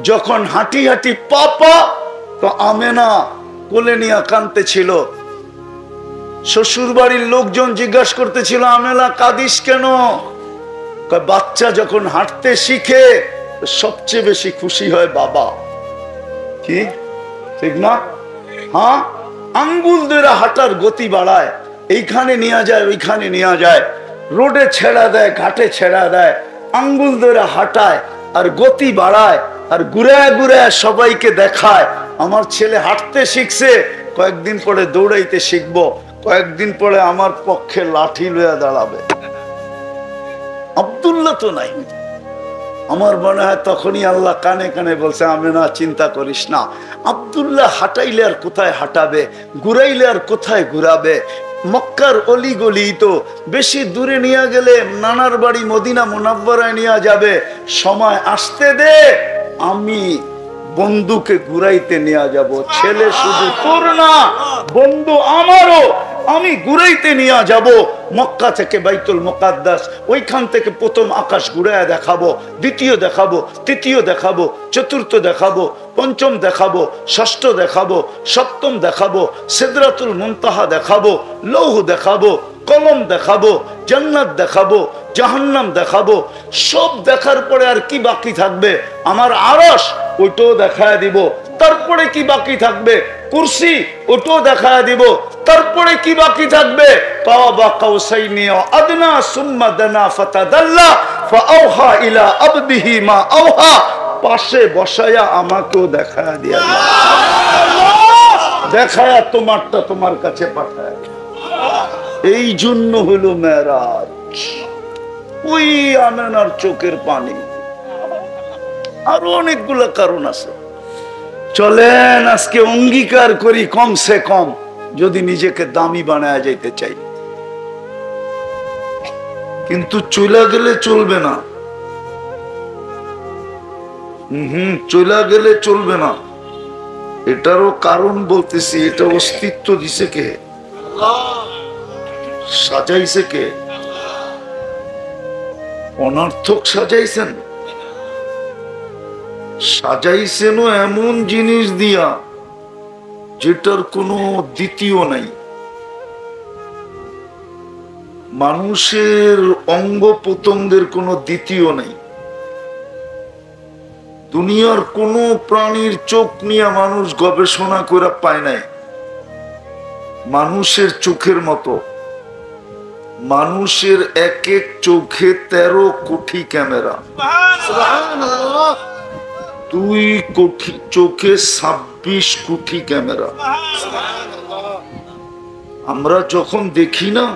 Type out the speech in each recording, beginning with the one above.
যখন হাঁটি হাঁটি পাপা, তো আমেনা কোলে নিয়ে কাঁদতেছিল। শ্বশুর বাড়ির লোকজন জিজ্ঞাসা করতেছিল, আমেনা কাঁদিস কেন? বাচ্চা যখন হাঁটতে শিখে সবচেয়ে বেশি খুশি হয় বাবা। কি ঠিক না? হ্যাঁ, আঙ্গুল ধরে হাঁটার গতি বাড়ায়, এইখানে নিয়ে যায় ওইখানে নিয়ে যায়, রোডে ছেড়া দেয়, ঘাটে ছেড়া দেয়, আঙ্গুল ধরে হাঁটায় আর গতি বাড়ায়, আর ঘুরায় ঘুরায় সবাইকে দেখায় আমার ছেলে হাঁটতে শিখছে, কয়েকদিন পরে দৌড়াইতে শিখবো, কয়েকদিন পরে আমার পক্ষে লাঠি লইয়া দাঁড়াবে। আব্দুল্লাহ তো নাই। আমার মনে হয় তখনই আল্লাহ কানে কানে বলছে, আমেনা চিন্তা করিস না, আব্দুল্লাহ হাঁটাইলে আর কোথায় হাঁটাবে, ঘুরাইলে আর কোথায় ঘুরাবে। মক্কার অলি গলি তো, বেশি দূরে নিয়ে গেলে নানার বাড়ি মদিনা মুনাব্বরায় নিয়ে যাবে, সময় আসতে দে, আমি বন্ধুকে ঘুরাইতে নিয়ে যাব। ছেলে শুধু তোর না, বন্ধু আমারও, আমি ঘুরাইতে নিয়ে যাব। মক্কা থেকে বাইতুল মুকাদ্দাস, ওইখান থেকে প্রথম আকাশ ঘুরাইয়া দেখাবো, দ্বিতীয় দেখাবো, তৃতীয় দেখাবো, চতুর্থ দেখাবো, পঞ্চম দেখাবো, ষষ্ঠ দেখাবো, সপ্তম দেখাবো, সিদরাতুল মুনতাহা দেখাবো, লৌহ দেখাবো, কলম দেখাবো, জান্নাত দেখাবো, জাহান্নাম দেখাবো। সব দেখার পরে আর কি বাকি থাকবে? আমার আরশ, ওইটাও দেখায় দিব। তারপরে কি বাকি থাকবে? কুরসি, ওটাও দেখায় দিব। তারপরে কি বাকি থাকবে? কাবা কাউসাইনি আদনা সুম্মা দানা ফাতাদাল্লা ফাআওহা ইলা আবদিহি মা আওহা। পাশে বসায়া আমাকেও দেখায় দিয়া, দেখায়া তোমারটা তোমার কাছে পাঠায়। এই জন্য হলো মেরাজ। ওই আমেনার চোখের পানি, আরো অনেকগুলো কারণ আছে। চলেন আজকে অঙ্গীকার করি, কমসে কম যদি নিজেকে দামি বানায় যাইতে চাই। কিন্তু চলে গেলে চলবে না। চলে গেলে চলবে না। এটারও কারণ বলতেছি। এটা অস্তিত্ব দিছে কে? সাজাইছে কে? অনর্থক সাজাইছেন? সাজাইছেন এমন জিনিস দিয়া যেটার কোনো দ্বিতীয় নাই। মানুষের অঙ্গ প্রত্যঙ্গের কোনো দ্বিতীয় নাই। দুনিয়ার কোন প্রাণীর চোখ নিয়ে মানুষ গবেষণা করে পায় নাই মানুষের চোখের মতো। মানুষের এক এক চোখে 13 কোটি ক্যামেরা, 2 কোটি চোখে 26 কোটি ক্যামেরা। আমরা যখন দেখি না,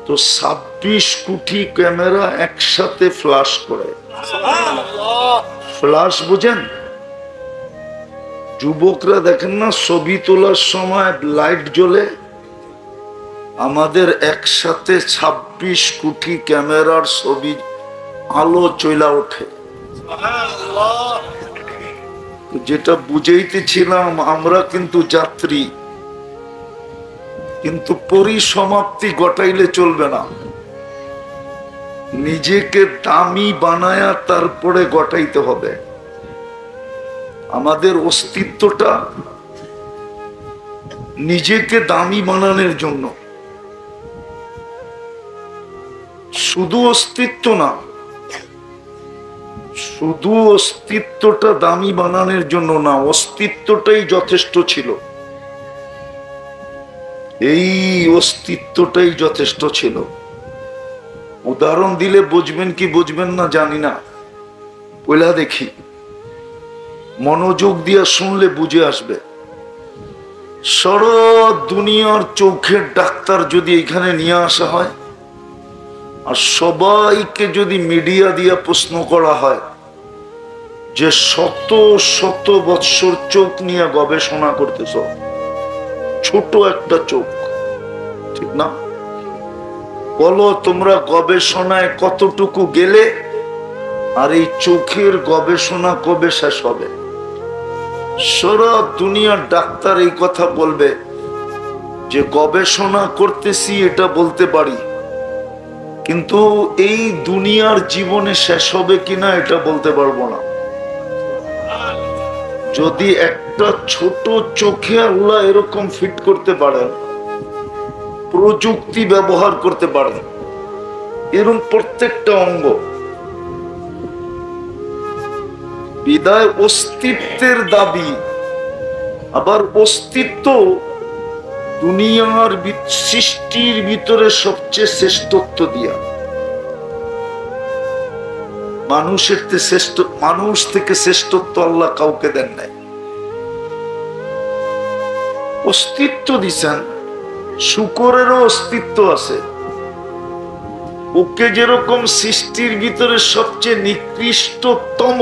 তো 26 কোটি ক্যামেরা একসাথে ফ্ল্যাশ করে। ফ্ল্যাশ বুঝেন? যুবকরা দেখেন না, ছবি তোলার সময় লাইট জ্বলে, আমাদের একসাথে 26 কোটি ক্যামেরার ছবি আলো চইলা ওঠে। যেটা বুঝাইতেছিলাম, আমরা কিন্তু যাত্রী, কিন্তু পরিসমাপ্তি ঘটাইলে চলবে না। নিজেকে দামি বানায়া তারপরে ঘটাইতে হবে। আমাদের অস্তিত্বটা নিজেকে দামি বানানোর জন্য, শুধু অস্তিত্ব না, শুধু অস্তিত্বটা দামি বানানোর জন্য না, অস্তিত্বটাই যথেষ্ট ছিল। এই অস্তিত্বটাই যথেষ্ট ছিল। উদাহরণ দিলে বুঝবেন কি বুঝবেন না জানি না, পয়লা দেখি, মনোযোগ দিয়ে শুনলে বুঝে আসবে। সারা দুনিয়ার চোখের ডাক্তার যদি এখানে নিয়ে আসা হয়, আর সবাইকে যদি মিডিয়া দিয়ে প্রশ্ন করা হয় যে শত শত বৎসর চোখ নিয়ে গবেষণা করতেছ, ছোট একটা চোখ, ঠিক না? বলো তোমরা গবেষণায় কতটুকু গেলে, আর এই চোখের গবেষণা কবে শেষ হবে? সারা দুনিয়ার ডাক্তার এই কথা বলবে যে গবেষণা করতেছি, এটা বলতে পারি, কিন্তু এই দুনিয়ার জীবনে শেষ হবে কিনা এটা বলতে পারবো না। যদি একটা ছোট চোখে আল্লাহ এরকম ফিট করতে পারেন, প্রযুক্তি ব্যবহার করতে পারেন, এরকম প্রত্যেকটা অঙ্গ, বিদায় অস্তিত্বের দাবি, আবার অস্তিত্ব দুনিয়ার সৃষ্টির ভিতরে সবচেয়ে শ্রেষ্ঠত্ব দিয়া, মানুষ থেকে শ্রেষ্ঠত্ব আল্লাহ কাউকে দেন নাই। অস্তিত্ব দিছেন, শুকরেরও অস্তিত্ব আছে। ওকে যেরকম সৃষ্টির ভিতরে সবচেয়ে নিকৃষ্টতম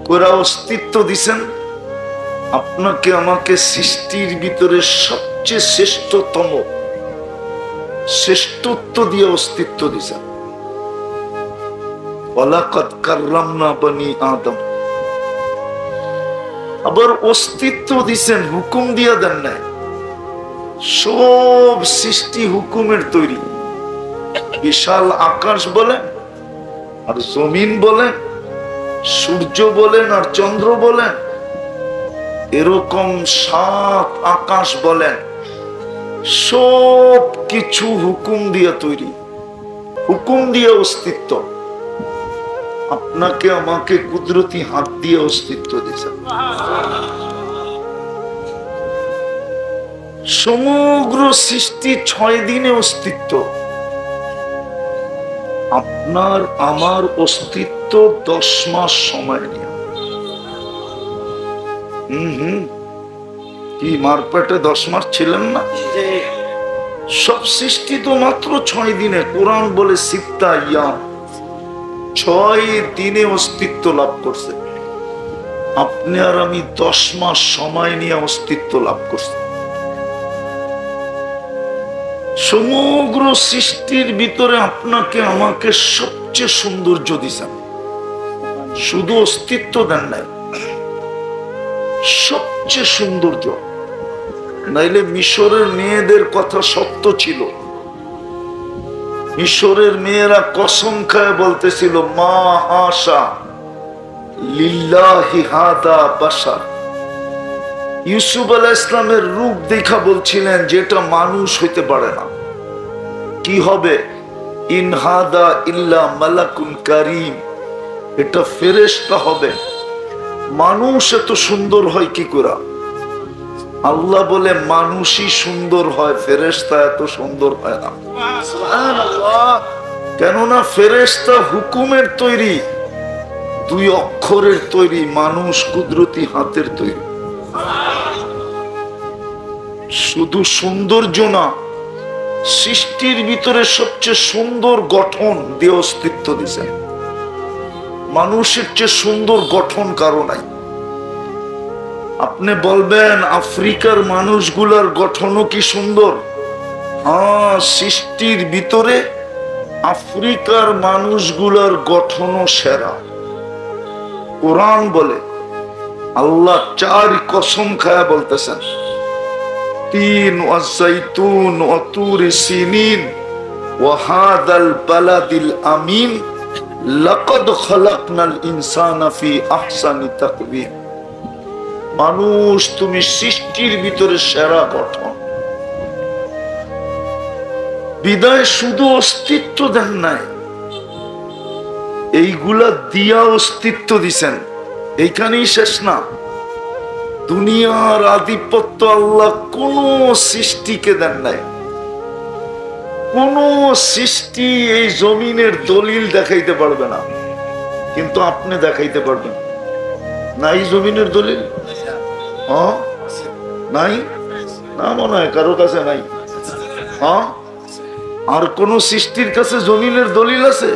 করে অস্তিত্ব দিছেন, আপনাকে আমাকে সৃষ্টির ভিতরে সবচেয়ে শ্রেষ্ঠত্ব দিয়ে অস্তিত্ব দিছেন। ওয়ালাকাদ কাররামনা বনি আদম। আবার অস্তিত্ব দিছেন, হুকুম দিয়া দেন নাই। সব সৃষ্টি হুকুমের তৈরি। বিশাল আকাশ বলেন আর জমিন বলেন, সূর্য বলেন আর চন্দ্র বলেন, এরকম 7 আকাশ বলেন, সব কিছু হুকুম দিয়ে তৈরি, হুকুম দিয়ে অস্তিত্ব। আপনাকে আমাকে কুদরতি হাত দিয়ে অস্তিত্ব দিয়েছেন। সমগ্র সৃষ্টি 6 দিনে অস্তিত্ব। আপনার আমার অস্তিত্ব 10 মাস সময় নিয়ে। কি মারপেটে 10 মাস ছিলেন না? সব সৃষ্টি তো মাত্র 6 দিনে। কোরআন বলে সিত্তা ইয়াম, 6 দিনে অস্তিত্ব লাভ করছে। আপনি আর আমি 10 মাস সময় নিয়ে অস্তিত্ব লাভ করছি। সমগ্র সৃষ্টির ভিতরে আপনাকে আমাকে সবচেয়ে সৌন্দর্য দিয়েছেন, শুধু অস্তিত্ব দেন নাই, সবচেয়ে সৌন্দর্য। নাইলে মিশরের মেয়েদের কথা সত্য ছিল। মিশরের মেয়েরা কসম খায় বলতেছিল, মা হাশা লিল্লাহি হাদা বাশার। ইউসুফ আলাইহিস সালামের রূপ দেখা বলছিলেন যেটা মানুষ হইতে পারে না। কি হবে? ইন হাদা ইল্লা মালাকুন কারীম, এটা ফেরেশতা হবে। মানুষ এত সুন্দর হয় কি করে? আল্লাহ বলে মানুষই সুন্দর হয়, ফেরেশতা এত সুন্দর হয় না। সুবহানাল্লাহ। কেননা ফেরেশতা হুকুমের তৈরি, 2 অক্ষরের তৈরি, মানুষ কুদরতি হাতের তৈরি। শুধু সৌন্দর্য না, সৃষ্টির ভিতরে সবচেয়ে সুন্দর গঠন দিয়ে অস্তিত্ব দিয়েছেন। মানুষের চেয়ে সুন্দর গঠন কারো নাই। আপনি বলবেন আফ্রিকার মানুষগুলার গঠনও কি সুন্দর? হ্যাঁ, সৃষ্টির ভিতরে আফ্রিকার মানুষগুলার গঠনও সেরা। কোরআন বলে, আল্লাহ 4 কসম খায়া বলতেছেন, তিন ওয়াজাইতুন ওয়া তুরি সিনিন ওয়া হাদাল বালাদিল আমিন লাকাদ খালাকনাল ইনসানা ফি আহসানি তাকওয়িম। মানুষ তুমি সৃষ্টির ভিতরে সেরা গঠন। বিদায় শুধু অস্তিত্ব দেন নাই, এইগুলা দিয়া অস্তিত্ব দিছেন। এইখানেই শেষ না। দুনিয়ার আধিপত্য আল্লাহ কোন সৃষ্টিকে দেন নাই। কোন সৃষ্টি এই জমিনের দলিল দেখাইতে পারবে না, কিন্তু আপনি দেখাইতে পারবেন। নাই জমিনের দলিল? হ্যাঁ, নাই না, মনে হয় কারো কাছে নাই। হ্যাঁ, আর কোন সৃষ্টির কাছে জমিনের দলিল আছে?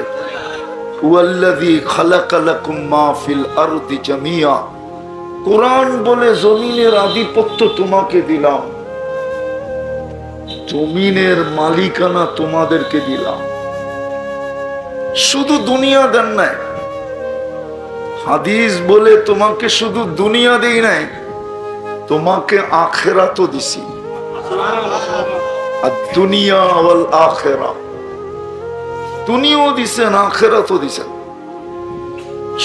হুয়াল্লাযী খালাকা লাকুম মা ফিল আরদি জামিয়া। কোরআন বলে জমিনের আধিপত্য তোমাকে দিলাম, জমিনের মালিকানা তোমাদেরকে দিলাম। শুধু দুনিয়া দেন নাই। হাদিস বলে তোমাকে শুধু দুনিয়া দেই নাই, তোমাকে আখিরাতও দিছি। আর দুনিয়া ওয়াল আখিরা, দুনিয়াও দিছেন, আখিরাতও দিছেন।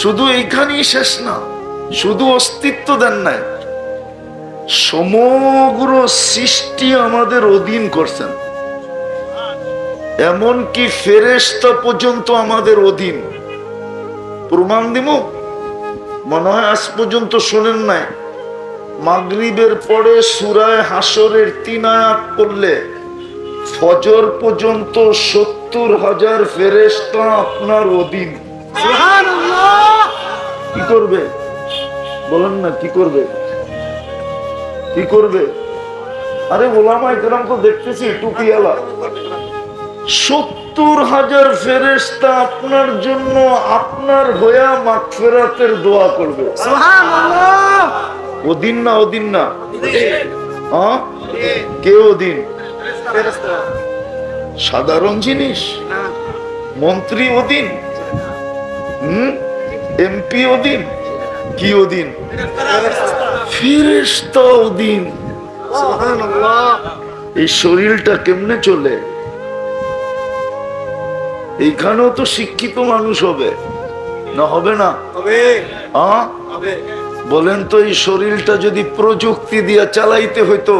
শুধু এইখানেই শেষ না। শুধু অস্তিত্ব দেন নাই, সমগ্র সৃষ্টি আমাদের অধীন করছেন। এমনকি ফেরেশতা পর্যন্ত আমাদের অধীন। প্রমাণ দিব, মনে হয় আজ পর্যন্ত শোনেন নাই। মাগরিবের পরে সূরা হাসরের 3 আয়াত পড়লে ফজর পর্যন্ত 70,000 ফেরেশতা আপনার অধীন। সুবহানাল্লাহ। কি করবে বলেন না, কি করবে? কি করবে? আরে ওলামায়ে কেরাম তো দেখতেছি টুপিওয়ালা। 70,000 ফেরেশতা আপনার জন্য, আপনার হয়ে মাগফিরাতের দোয়া করবে। সুবহানাল্লাহ। অধীন না? অধীন না? হ্যাঁ, কে অধীন? ফেরেশতা। সাধারণ জিনিস? মন্ত্রী অধীন, এমপি অধীন, কি অধীন? ফেরেশতা অধীন। সুবহানাল্লাহ। এই শরীরটা কেমনে চলে? এইখানেও তো শিক্ষিত মানুষ হবে না? হবে না? বলেন তো, এই শরীরটা যদি প্রযুক্তি দিয়া চালাইতে হইতো,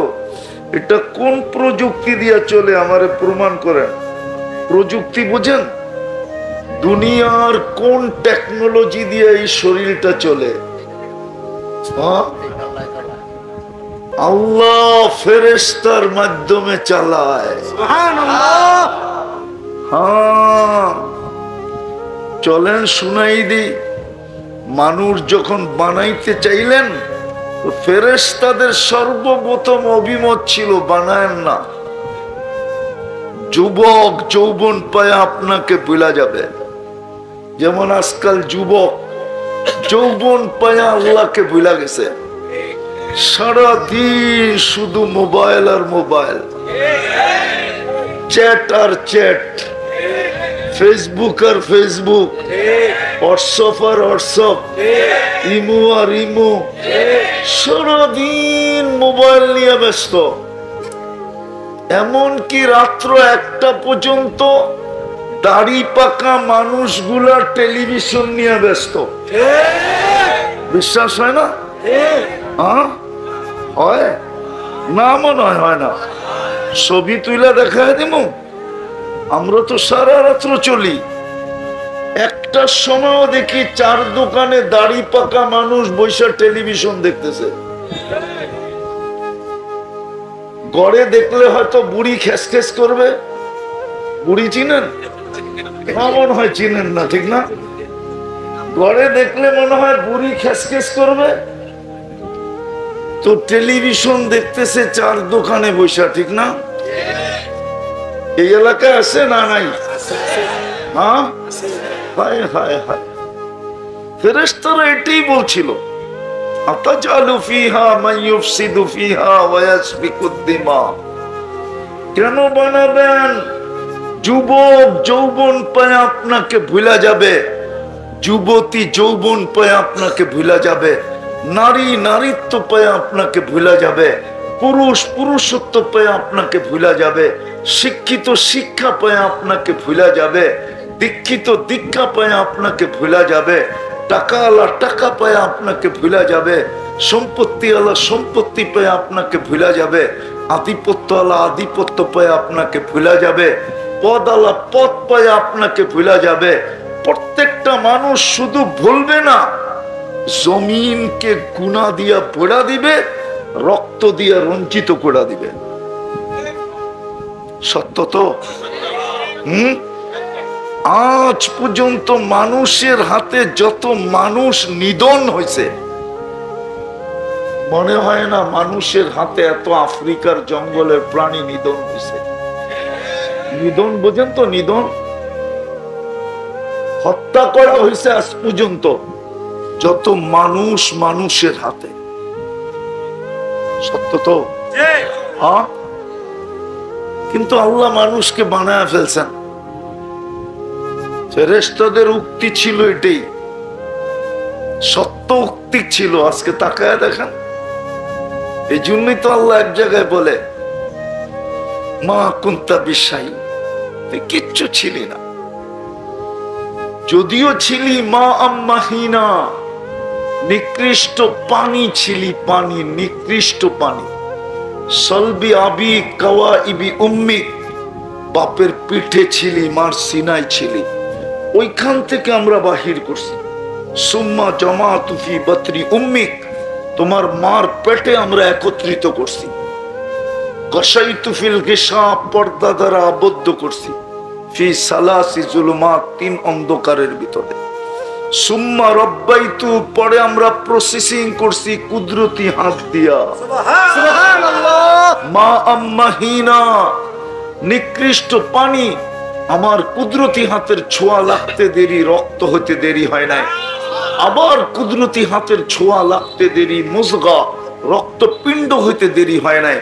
এটা কোন প্রযুক্তি দিয়া চলে? আমারে প্রমাণ করেন। প্রযুক্তি বুঝেন? দুনিয়ার কোন টেকনোলজি দিয়ে এই শরীরটা চলে? আল্লাহ ফেরেশতার মাধ্যমে চালায়। সুবহানাল্লাহ। হ্যাঁ, চলেন শুনাই দি। মানুষ যখন বানাইতে চাইলেন, ফেরেশতাদের সর্বপ্রথম অভিমত ছিল বানায়েন না। যুবক যৌবন পায় আপনাকে ভুলা যাবে। যেমন আজকাল যুবক যৌবন পায় আল্লাহকে ভুলা গেছে। সারাদিন শুধু মোবাইল আর মোবাইল, চ্যাট আর চ্যাট, ফেসবুক আর ফেসবুক, হোয়াটসঅ্যাপ আর হোয়াটসঅ্যাপ, ইমো আর ইমো, সারাদিন মোবাইল নিয়ে ব্যস্ত। এমনকি রাত্র 1টা পর্যন্ত দাড়ি পাকা মানুষগুলা টেলিভিশন নিয়ে ব্যস্ত। বিশ্বাস হয় না? হয় না? মনে হয় না। ছবি তুইলা দেখায় দিব। আমরা তো সারা রাত্র চলি। 1টার সময়ও দেখি 4 দোকানে দাড়ি পাকা মানুষ বৈশা টেলিভিশন দেখতেছে। গড়ে দেখলে হয়তো বুড়ি খেস করবে। বুড়ি চিনেন? মনে হয় চিনেন না, ঠিক না? গড়ে দেখলে মনে হয় বুড়ি খেস করবে। তো টেলিভিশন দেখতেছে 4 দোকানে বৈশা, ঠিক না? এই এলাকায় আছে না? নাই? হ্যাঁ, হায় হায় হায়। ফেরেশতারা এটাই বলছিল, আতাজালু ফিহা মান ইউফসিদু ফিহা ওয়া ইয়াসফিকুদ দিমা। কেন বানাবেন? যুবক যৌবন পায় আপনাকে ভুলা যাবে, যুবতী যৌবন পায় আপনাকে ভুলা যাবে, নারী নারীত্ব পায় আপনাকে ভুলা যাবে, পুরুষ পুরুষত্ব পায় আপনাকে ভুলা যাবে, শিক্ষিত শিক্ষা পায় আপনাকে ভুলা যাবে, দীক্ষিত দীক্ষা পায় আপনাকে ভুলা যাবে, টাকাওয়ালা টাকা পায় আপনাকে ভুলা যাবে, সম্পত্তিওয়ালা সম্পত্তি পায় আপনাকে ভুলা যাবে, আধিপত্যওয়ালা আধিপত্য পায় আপনাকে ভুলা যাবে, পদওয়ালা পদ পায় আপনাকে ভুলা যাবে। প্রত্যেকটা মানুষ শুধু ভুলবে না, জমিনকে গুনাহ দিয়া পোড়া দিবে, রক্ত দিয়া রঞ্জিত করে দিবে। সত্য তো? আজ পর্যন্ত মানুষের হাতে যত মানুষ নিধন হয়েছে, মনে হয় না মানুষের হাতে এত আফ্রিকার জঙ্গলের প্রাণী নিধন হয়েছে। নিধন বোঝেন তো? নিধন, হত্যা করা হয়েছে আজ পর্যন্ত যত মানুষ মানুষের হাতে। সত্য তো? হ্যাঁ, কিন্তু আল্লাহ মানুষকে বানায় ফেলছেন। ফেরেশতাদের উক্তি ছিল এটাই, সত্য উক্তি ছিল। আজকে তাকায় দেখেন। এই জন্যই তো আল্লাহ এক জায়গায় বলে, মা কুন্তা বিশাই, তুই কিচ্ছু ছিলি না, যদিও ছিলি মা আম্মাহিনা, নিকৃষ্ট পানি ছিলি, পানি, নিকৃষ্ট পানি। সলবি আবি কাওয়া ইবি উম্মি, বাপের পিঠে ছিলি, মার সিনাই ছিলি, ওইখান থেকে আমরা বাহির করছি। সুম্মা জমা তুফি বত্রি উম্মিক, তোমার মার পেটে আমরা একত্রিত করছি। কসাই তুফিল গেসা, পর্দা দ্বারা আবদ্ধ করছি। ফি সালাসি জুলুমাত, 3 অন্ধকারের ভিতরে। সুম্মা রব্বাইতু, পরে আমরা প্রসেসিং করছি কুদরতি হাত দিয়া। সুবহানাল্লাহ। মা আম্মাহিনা, নিকৃষ্ট পানি আমার কুদরতি হাতের ছোঁয়া লাগতে দেরি, রক্ত হতে দেরি হয় নাই। আবার কুদরতি হাতের ছোঁয়া লাগতে দেরি, মুজগা রক্তপিণ্ড হইতে দেরি হয় নাই।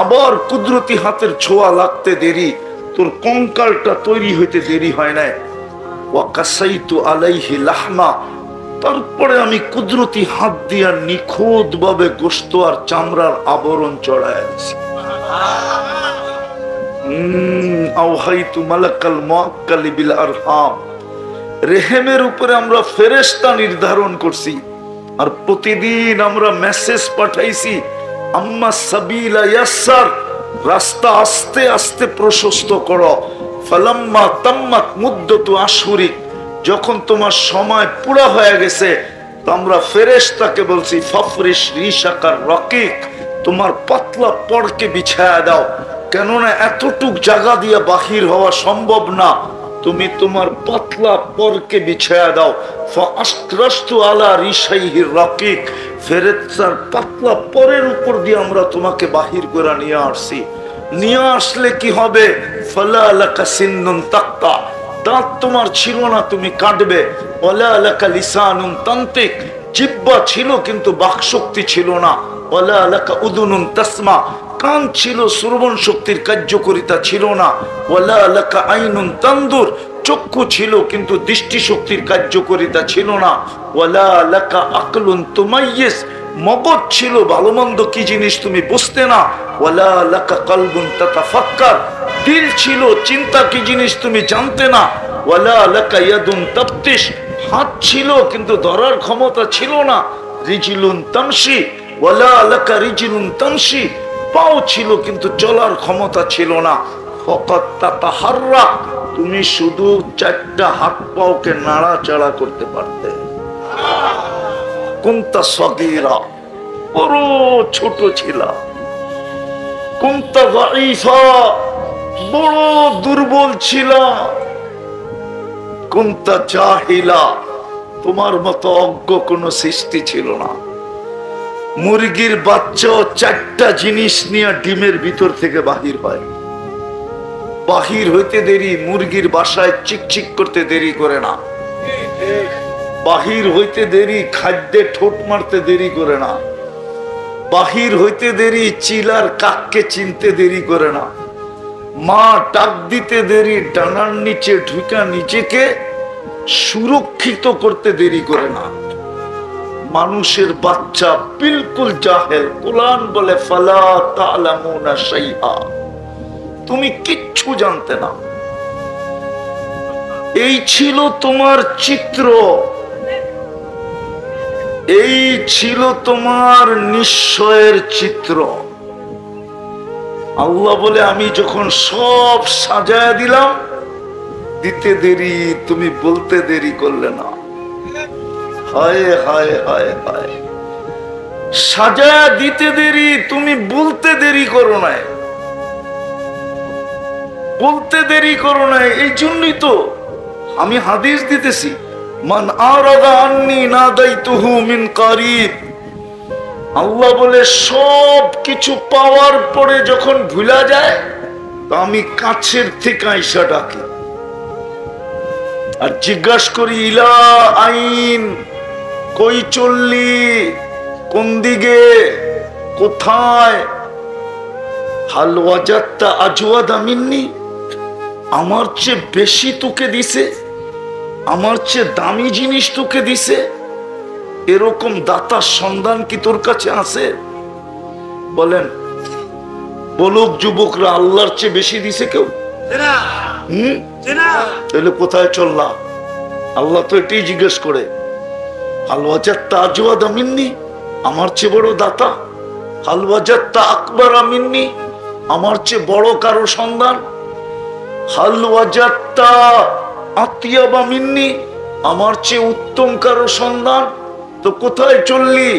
আবার কুদরতি হাতের ছোঁয়া লাগতে দেরি, তোর কঙ্কালটা তৈরি হইতে দেরি হয় নাই। ওয়াকাসাইতু আলাইহি লাহমা, তারপরে আমি কুদরতি হাত দিয়া নিখুঁত ভাবে গোশত আর চামড়ার আবরণ চড়ায় দিছি। আওহাইতু মালাকাল মুআক্কালি বিল আরহাম, রেহেমের উপরে আমরা ফেরেশতা নির্ধারণ করছি। আর প্রতিদিন আমরা মেসেজ পাঠাইছি, আম্মা সাবিলা ইয়াসসার, রাস্তা আস্তে আস্তে প্রশস্ত করো। ফালাম্মা তাম্মাত মুদ্দাতু আশহুরিক, যখন তোমার সময় পুরা হয়ে গেছে, তো আমরা ফেরেশতাকে বলছি ফাফরিশ রিশাকার রকিক, তোমার পাতলা পড়কে বিছায়া দাও, কেননা এতটুক জায়গা দিয়ে বাহির হওয়া সম্ভব না, তুমি তোমার পাতলা পরকে বিছায়া দাও। ফাআশরাস্তু আলা রিশাইহি রাকিক, ফেরেশতার পাতলা পরের উপর দিয়ে আমরা তোমাকে বাহির করে নিয়ে আসছি। নিয়ে আসলে কি হবে? ফালা লাকা সিন্নুন তাক্তা, দাঁত তোমার ছিল না, তুমি কাটবে। ওয়ালা লাকা লিসানুন তান্তিক, জিহ্বা ছিল কিন্তু বাকশক্তি ছিল না। ওয়ালা লাকা উদুনুন তাসমা, কান ছিল, শ্রবণ শক্তির কার্যকারিতা ছিল না। ওয়ালা লাকা আইনুন তানদুর, চক্ষু ছিল কিন্তু দৃষ্টি শক্তির কার্যকারিতা ছিল না। ওয়ালা লাকা আকলুন তুমাইয়িজ, মগজ ছিল, ভালো মন্দ কি জিনিস তুমি বুঝতে না। ওয়ালা লাকা কলবুন তাতাফাক্কার, দিল ছিল, চিন্তা কি জিনিস তুমি জানতে না। ওয়ালা লাকা ইয়াদুন তাফতিশ, হাত ছিল কিন্তু ধরার ক্ষমতা ছিল না। রিজলুন তামশি, ওয়ালা লাকা রিজলুন তামশি, পাও ছিল কিন্তু চলার ক্ষমতা ছিল না। ফাকাত তাতাহাররাক, তুমি শুধু 4টা হাত পাওকে নাড়াচাড়া করতে পারতে। কুনতা সগীরা, বড় ছোট ছিল। কুনতা যায়ীফা, বড় দুর্বল ছিল। কুনতা জাহিলা, তোমার মতো অজ্ঞ কোনো সৃষ্টি ছিল না। মুরগির বাচ্চা 4টা জিনিস নিয়ে ডিমের ভিতর থেকে বাহির হয়। বাহির হইতে দেরি, মুরগির বাসায় চিকচিক করতে দেরি করে না। বাহির হইতে দেরি, খাদ্যে ঠোঁট মারতে দেরি করে না। বাহির হইতে দেরি, চিলার কাককে চিনতে দেরি করে না। মা ডাক দিতে দেরি, ডানার নিচে ঢুকা নিজেকে সুরক্ষিত করতে দেরি করে না। মানুষের বাচ্চা বিলকুল জাহেল, কুরআন বলে ফালা তা'লামুনা শাইআ, তুমি কিচ্ছু জানতে না। এই ছিল তোমার চিত্র, এই ছিল তোমার নিশ্চয়ের চিত্র। আল্লাহ বলে আমি যখন সব সাজায়া দিলাম, দিতে দেরি, তুমি বলতে দেরি করলে না। হায় হায় হায় হায়, সাজায়া দিতে দেরি, তুমি বলতে দেরি করো নাই, বলতে দেরি করো নাই। এই জন্যই তো আমি হাদিস দিতেছি, মান আরাদা আন্নি নাদাইতুহু মিন কারিব। আল্লাহ বলে সব কিছু পাওয়ার পরে যখন ভুলা যায়, তো আমি কাছের থেকে আইসা ডাকি আর জিজ্ঞাসা করি, ইলা আইন, কই চললি, কোন দিকে, কোথায়? হাল ওয়াজাদতা আজওয়াদা মিন্নি, আমার চেয়ে বেশি তোকে দিছে, আমার চেয়ে দামি জিনিস তোকে দিছে, এরকম দাতার সন্ধান কি তোর কাছে আছে? বলেন, বলুক যুবকরা, আল্লাহর চেয়ে বেশি দিছে কেউ? তাহলে কোথায় চললাম? আল্লাহ তো এটাই জিজ্ঞেস করে। হাল ওয়াজাদতা আজওয়াদা মিন্নি, আমার চেয়ে বড় দাতা? হাল ওয়াজাদতা আকবারা মিন্নি, আমার চেয়ে বড় কারো সন্তান? হাল ওয়াজাদতা আতিয়াবা মিন্নি, আমার চেয়ে উত্তম কারো সন্তান? তো কোথায় চললি?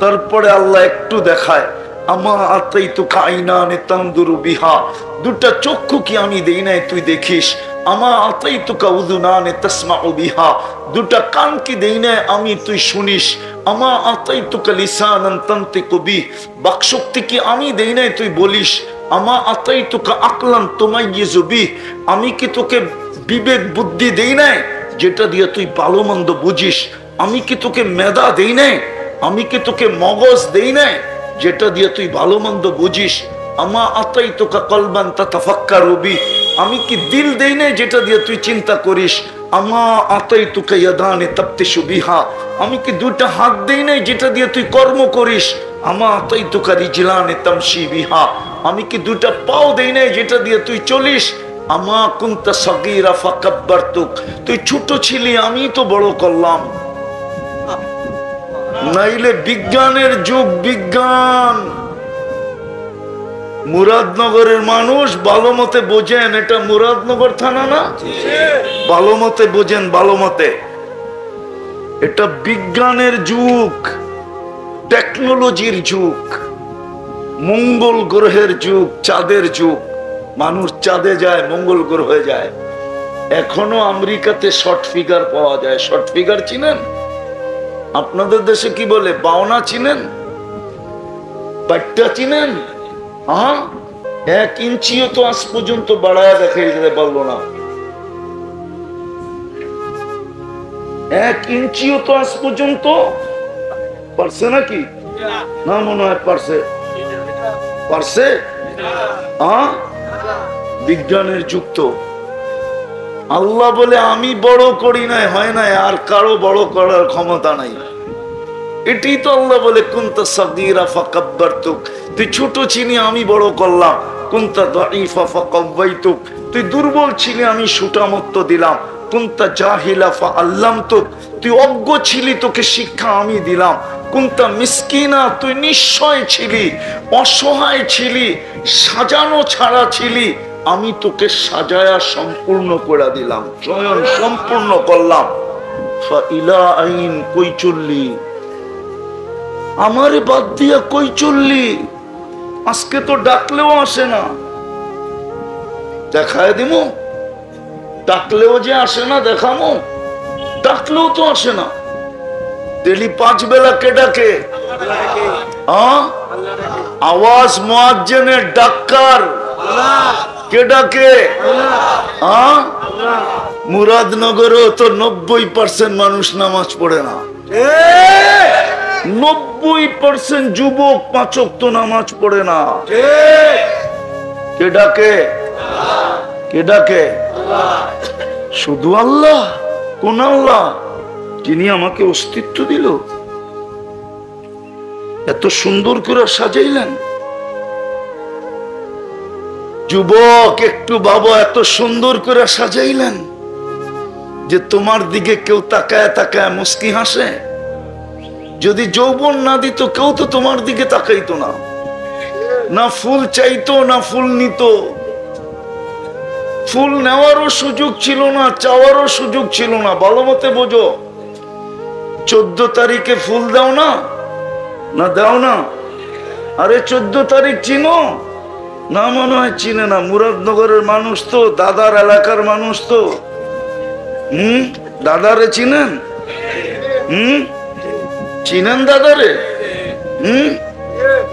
তারপরে আল্লাহ একটু দেখায়, আমা আতাইতুকা আইনানি তানদুরু বিহা, দুটা চক্ষু কি আমি দেই নাই তুই দেখিস? আমা আতাইতুকা উযুনানি তাসমাউ বিহা, দুটা কান কি দেই নাই আমি তুই শুনিস? আমা আতাইতুকা লিসানান তানতিকু বিহি, বাকশক্তি কি আমি দেই নাই তুই বলিস? আমা আতাইতুকা আকলান তুমাইয়িজু বিহি, আমি কি তোকে বিবেক বুদ্ধি দেই নাই যেটা দিয়ে তুই ভালো মন্দ বুঝিস? আমি কি তোকে মেধা দেই নাই? আমি কি তোকে মগজ দেই নাই যেটা দিয়ে তুই ভালো মন্দ বুঝিস? আমা আতাইতুকা কলবান তাতাফাক্কারু বিহি, আমি কি দিল দেই নাই যেটা দিয়ে তুই চিন্তা করিস? আমা আতাইতুকা ইয়াদানি তাবতিশু বিহা, আমি কি দুইটা হাত দেই নাই যেটা দিয়ে তুই কর্ম করিস? আমা আতাইতুকা রিজলানি তামশি বিহা, আমি কি দুইটা পাও দেই নাই যেটা দিয়ে তুই চলিস? আমা কুনতা সাগীরা ফাকাব্বারতুক, তুই ছোট ছিলি আমি তো বড় করলাম। নাইলে বিজ্ঞানের যুগ, বিজ্ঞান। মুরাদনগরের মানুষ ভালো মতে বোঝেন, এটা মুরাদনগর থানা না? ভালো মতে বোঝেন, ভালো মতে। এটা বিজ্ঞানের যুগ, টেকনোলজির যুগ, মঙ্গল গ্রহের যুগ, চাঁদের যুগ। মানুষ চাঁদে যায়, মঙ্গল গ্রহে যায়। এখনো আমেরিকাতে শর্ট ফিগার পাওয়া যায়। শর্ট ফিগার চিনেন? আপনাদের দেশে কি বলে? বাওনা চিনেন? বাট্টা চিনেন? হ্যাঁ, 1 ইঞ্চিও তো আজ পর্যন্ত বাড়ায় দেখাই যেতে পারলো না। 1 ইঞ্চিও তো আজ পর্যন্ত পারছে নাকি? না, মনে হয় পারছে। পারছে? হ্যাঁ, বিজ্ঞানের যুক্ত। আল্লাহ বলে আমি বড় করি নাই, হয় নাই, আর কারো বড় করার ক্ষমতা নাই। এটাই তো আল্লাহ বলে, কুনতা সাগীরা ফাকাব্বারতুক, তুই ছোট ছিলি আমি বড় করলাম। কুনতা দাঈফা ফাকাওয়াইতুক, তুই দুর্বল ছিলি আমি সুটামত্ত দিলাম। কুনতা জাহিলা ফাআল্লামতুক, তুই অজ্ঞ ছিলি তোকে শিক্ষা আমি দিলাম। কুনতা মিসকিনা, তুই নিঃস্বয় ছিলি, অসহায় ছিলি, সাজানো ছাড়া ছিলি, আমি তোকে সাজায়া সম্পূর্ণ করে দিলাম, স্বয়ং সম্পূর্ণ করলাম। ফাইলা আইন, কই চললি? আমারে বাদ দিয়া কই চললি? আজকে তো ডাকলেও আসে না। দেখায় দিমু? ডাকলেও যে আসে না, দেখামো? ডাকলেও তো আসে না। ডেলি 5 বেলা কে ডাকে? আওয়াজ মুয়াজ্জিনের ডাক্কার কে ডাকে? মুরাদনগরেও তো 90% মানুষ নামাজ পড়ে না। 90% যুবক 5 ওয়াক্ত নামাজ পড়ে না। কে ডাকে? কে ডাকে? শুধু আল্লাহ। কোন আল্লাহ? যিনি আমাকে অস্তিত্ব দিল, এত সুন্দর করে সাজাইলেন। যুবক একটু বাবা, এত সুন্দর করে সাজাইলেন যে তোমার দিকে কেউ তাকায় তাকায় মুস্কি হাসে। যদি যৌবন না দিত কেউ তো তোমার দিকে তাকাইতো না, না ফুল চাইতো না ফুল নিত। ফুল নেওয়ারও সুযোগ ছিল না, চাওয়ারও সুযোগ ছিল না। ভালো মতে বোঝো। 14 তারিখে ফুল দাও না? না দাও না? আরে 14 তারিখ চিনো না? মনে হয় চিনে না। মুরাদনগরের মানুষ তো, দাদার এলাকার মানুষ তো। দাদারে চিনেন? চিনেন দাদারে?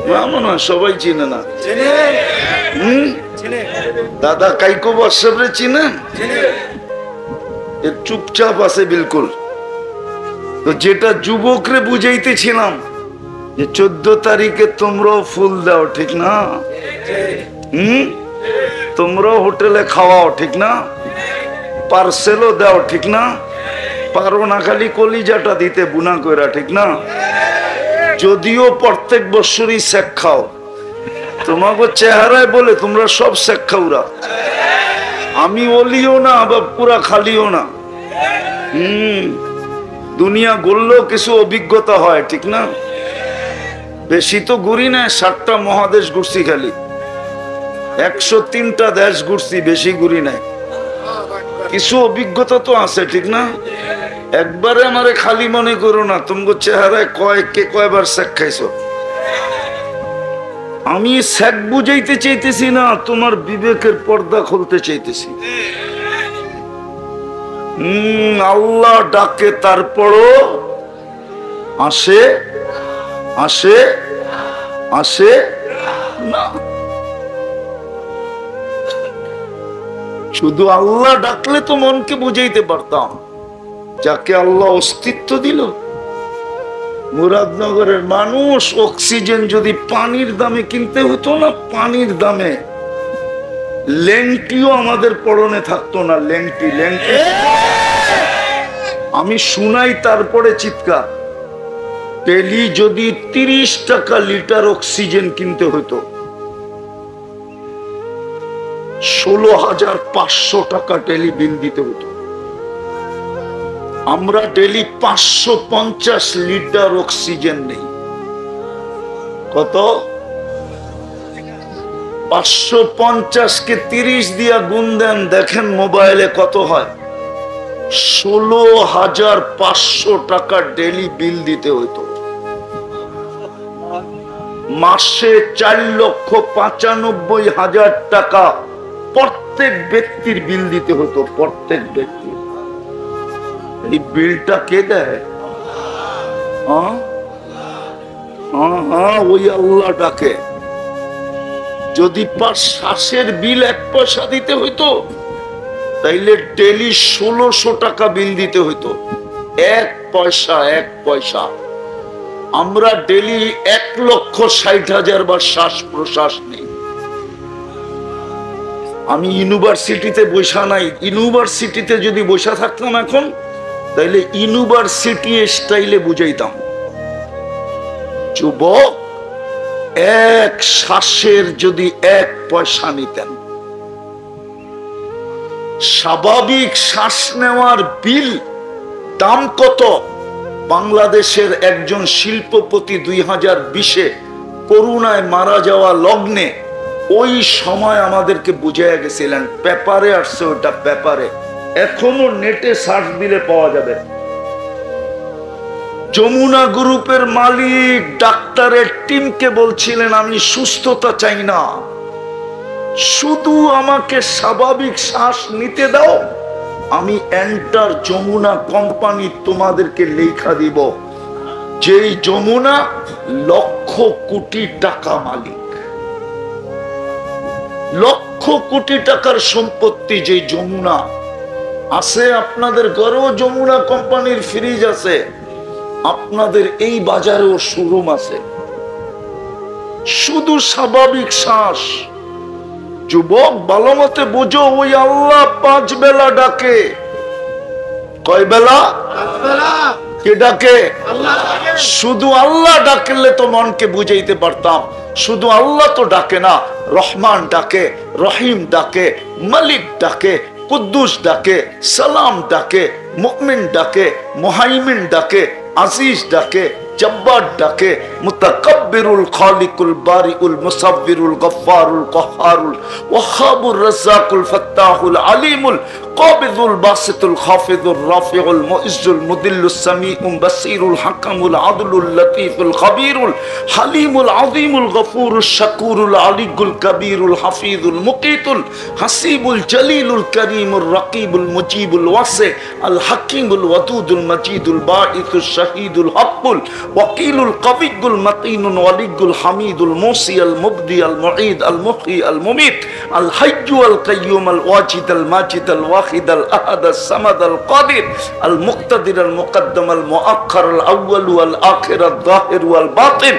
না, মনে হয় সবাই চিনে না। দাদা কাইকো বর্ষাবরে চিনেন? চুপচাপ আছে বিলকুল। তো যেটা যুবকরে বুঝাইতেছিলাম যে 14 তারিখে তোমরাও ফুল দাও, ঠিক না? তোমরাও হোটেলে খাওয়াও, ঠিক না? পার্সেলও দাও, ঠিক না? পারো না খালি কলিজাটা দিতে বুনা কইরা, ঠিক না? যদিও প্রত্যেক বছরই শেখ খাও, তোমাকে চেহারায় বলে তোমরা সব শেখ খাওরা। আমি ওলিও না আবার পুরা খালিও না। দুনিয়া ঘুরলেও কিছু অভিজ্ঞতা হয়, ঠিক না? বেশি তো ঘুরি না, 7টা মহাদেশ ঘুরছি, খালি 103টা দেশ ঘুরছি, বেশি ঘুরি নাই। কিছু অভিজ্ঞতা তো আছে, ঠিক না? একবারে আমারে খালি মনে করো না, তোমার চেহারায় কয়বার শেখ খাইছো। আমি শেখ বুঝাইতে চাইতেছি না, তোমার বিবেকের পর্দা খুলতে চাইতেছি। আল্লাহ ডাকে, তারপরও আসে আসে আসে না। শুধু আল্লাহ ডাকলে তো মনকে বুঝাইতে পারতাম। যাকে আল্লাহ অস্তিত্ব দিল, মুরাদনগরের মানুষ, অক্সিজেন যদি পানির দামে কিনতে হতো না, পানির দামে লেংটিও আমাদের পরনে থাকতো না। লেংটি লেংটি আমি শুনাই, তারপরে চিৎকার। টেলি যদি 30 টাকা লিটার অক্সিজেন কিনতে হতো, 16,500 টাকা টেলি বিল দিতে হতো। আমরা ডেলি 550 লিটার অক্সিজেন নেই। কত? 550 কে 30 দিয়া গুণ দেন, দেখেন মোবাইলে কত হয়। 16,500 টাকা ডেলি বিল দিতে হতো। মাসে 4,95,000 টাকা প্রত্যেক ব্যক্তির বিল দিতে হতো। প্রত্যেক ব্যক্তি। এই বিলটা কে দেয়? ওই আল্লাহ ডাকে। যদি শ্বাসের বিল 1 পয়সা দিতে হইতো, তাইলে ডেলি 1600 টাকা বিল দিতে হইতো। 1 পয়সা 1 পয়সা। আমরা ডেলি 1,60,000 বার শ্বাস প্রশ্বাস নেই। আমি ইউনিভার্সিটিতে বসা নাই। ইউনিভার্সিটিতে যদি বসা থাকতাম এখন, তাইলে ইউনিভার্সিটি স্টাইলে বুঝাইতাম। যুবক, 1 শ্বাসের যদি 1 পয়সা নিতেন, স্বাভাবিক শ্বাস নেওয়ার বিল দাম কত? বাংলাদেশের একজন শিল্পপতি 2020-এ করোনায় মারা যাওয়া লগ্নে ওই সময় আমাদেরকে বুঝাইয়া গেছিলেন। পেপারে আসছে, ওটা পেপারে, এখনো নেটে সার্চ দিলে পাওয়া যাবে। যমুনা গ্রুপের মালিক ডাক্তারের টিমকে বলছিলেন, আমি সুস্থতা চাই না, শুধু আমাকে স্বাভাবিক শ্বাস নিতে দাও, আমি এন্টার যমুনা কোম্পানি তোমাদেরকে লেখা দিব। যেই যমুনা লক্ষ কোটি টাকা মালিক, লক্ষ কোটি টাকার সম্পত্তি, যেই যমুনা আছে। আপনাদের ঘরেও যমুনা কোম্পানির ফ্রিজ আছে, আপনাদের এই বাজারেও শোরুম আছে। শুধু স্বাভাবিক শ্বাস। যুবক, ভালো মতে বুঝো, ওই আল্লাহ 5 বেলা ডাকে। কয় বেলা? কে ডাকে? শুধু আল্লাহ ডাকলে তো মনকে বুঝাইতে পারতাম। শুধু আল্লাহ তো ডাকে না, রহমান ডাকে, রহিম ডাকে, মালিক ডাকে, কুদ্দুস ডাকে, সালাম ডাকে, মুমিন ডাকে, মুহাইমিন ডাকে, আজিজ ডাকে, জব্বার ডাকে, মুতাকাব্বিরুল খালিকুল বারিউল মুসাব্বিরুল গফফারুল কহ্হারুল ওয়াহাবুর রাজ্জাকুল ফাত্তাহুল আলিমুল কাবিদুল বাসিতুল খাফিদুর রাফিউল মুইজ্জুল মুদিল্লুস সামিউল বাসিরুল হাকামুল আদলুল লতীফুল খাবীরুল হালিমুল আযীমুল গফুরুশ শাকুরুল আলিকুল কবীরুল হাফিজুল মুকিতুল হাসিবুল জলিলুল করিমুর রাকিবুল মুজিবুল ওয়াসি আল হাকিমুল ওয়াদুদুল মজিদুল বাঈসুশ শাহীদুল হকুল ওয়াকিলুল কবিয়ুল মতিনুল ওয়ালিয়ুল হামিদুল মুসি আল মুবদি আল মুঈদ আল মুহয়ি আল মুমিত আল হাইয়্যু আল কাইয়্যুম আল ওয়াজিদ আল মাজিদ আল ওয়াহিদ আল আহাদ আল সামাদ আল কাদির আল মুক্তাদির আল মুকদ্দম আল মুআক্খার আল আউয়াল আল আখির আল যাহির আল বাতিন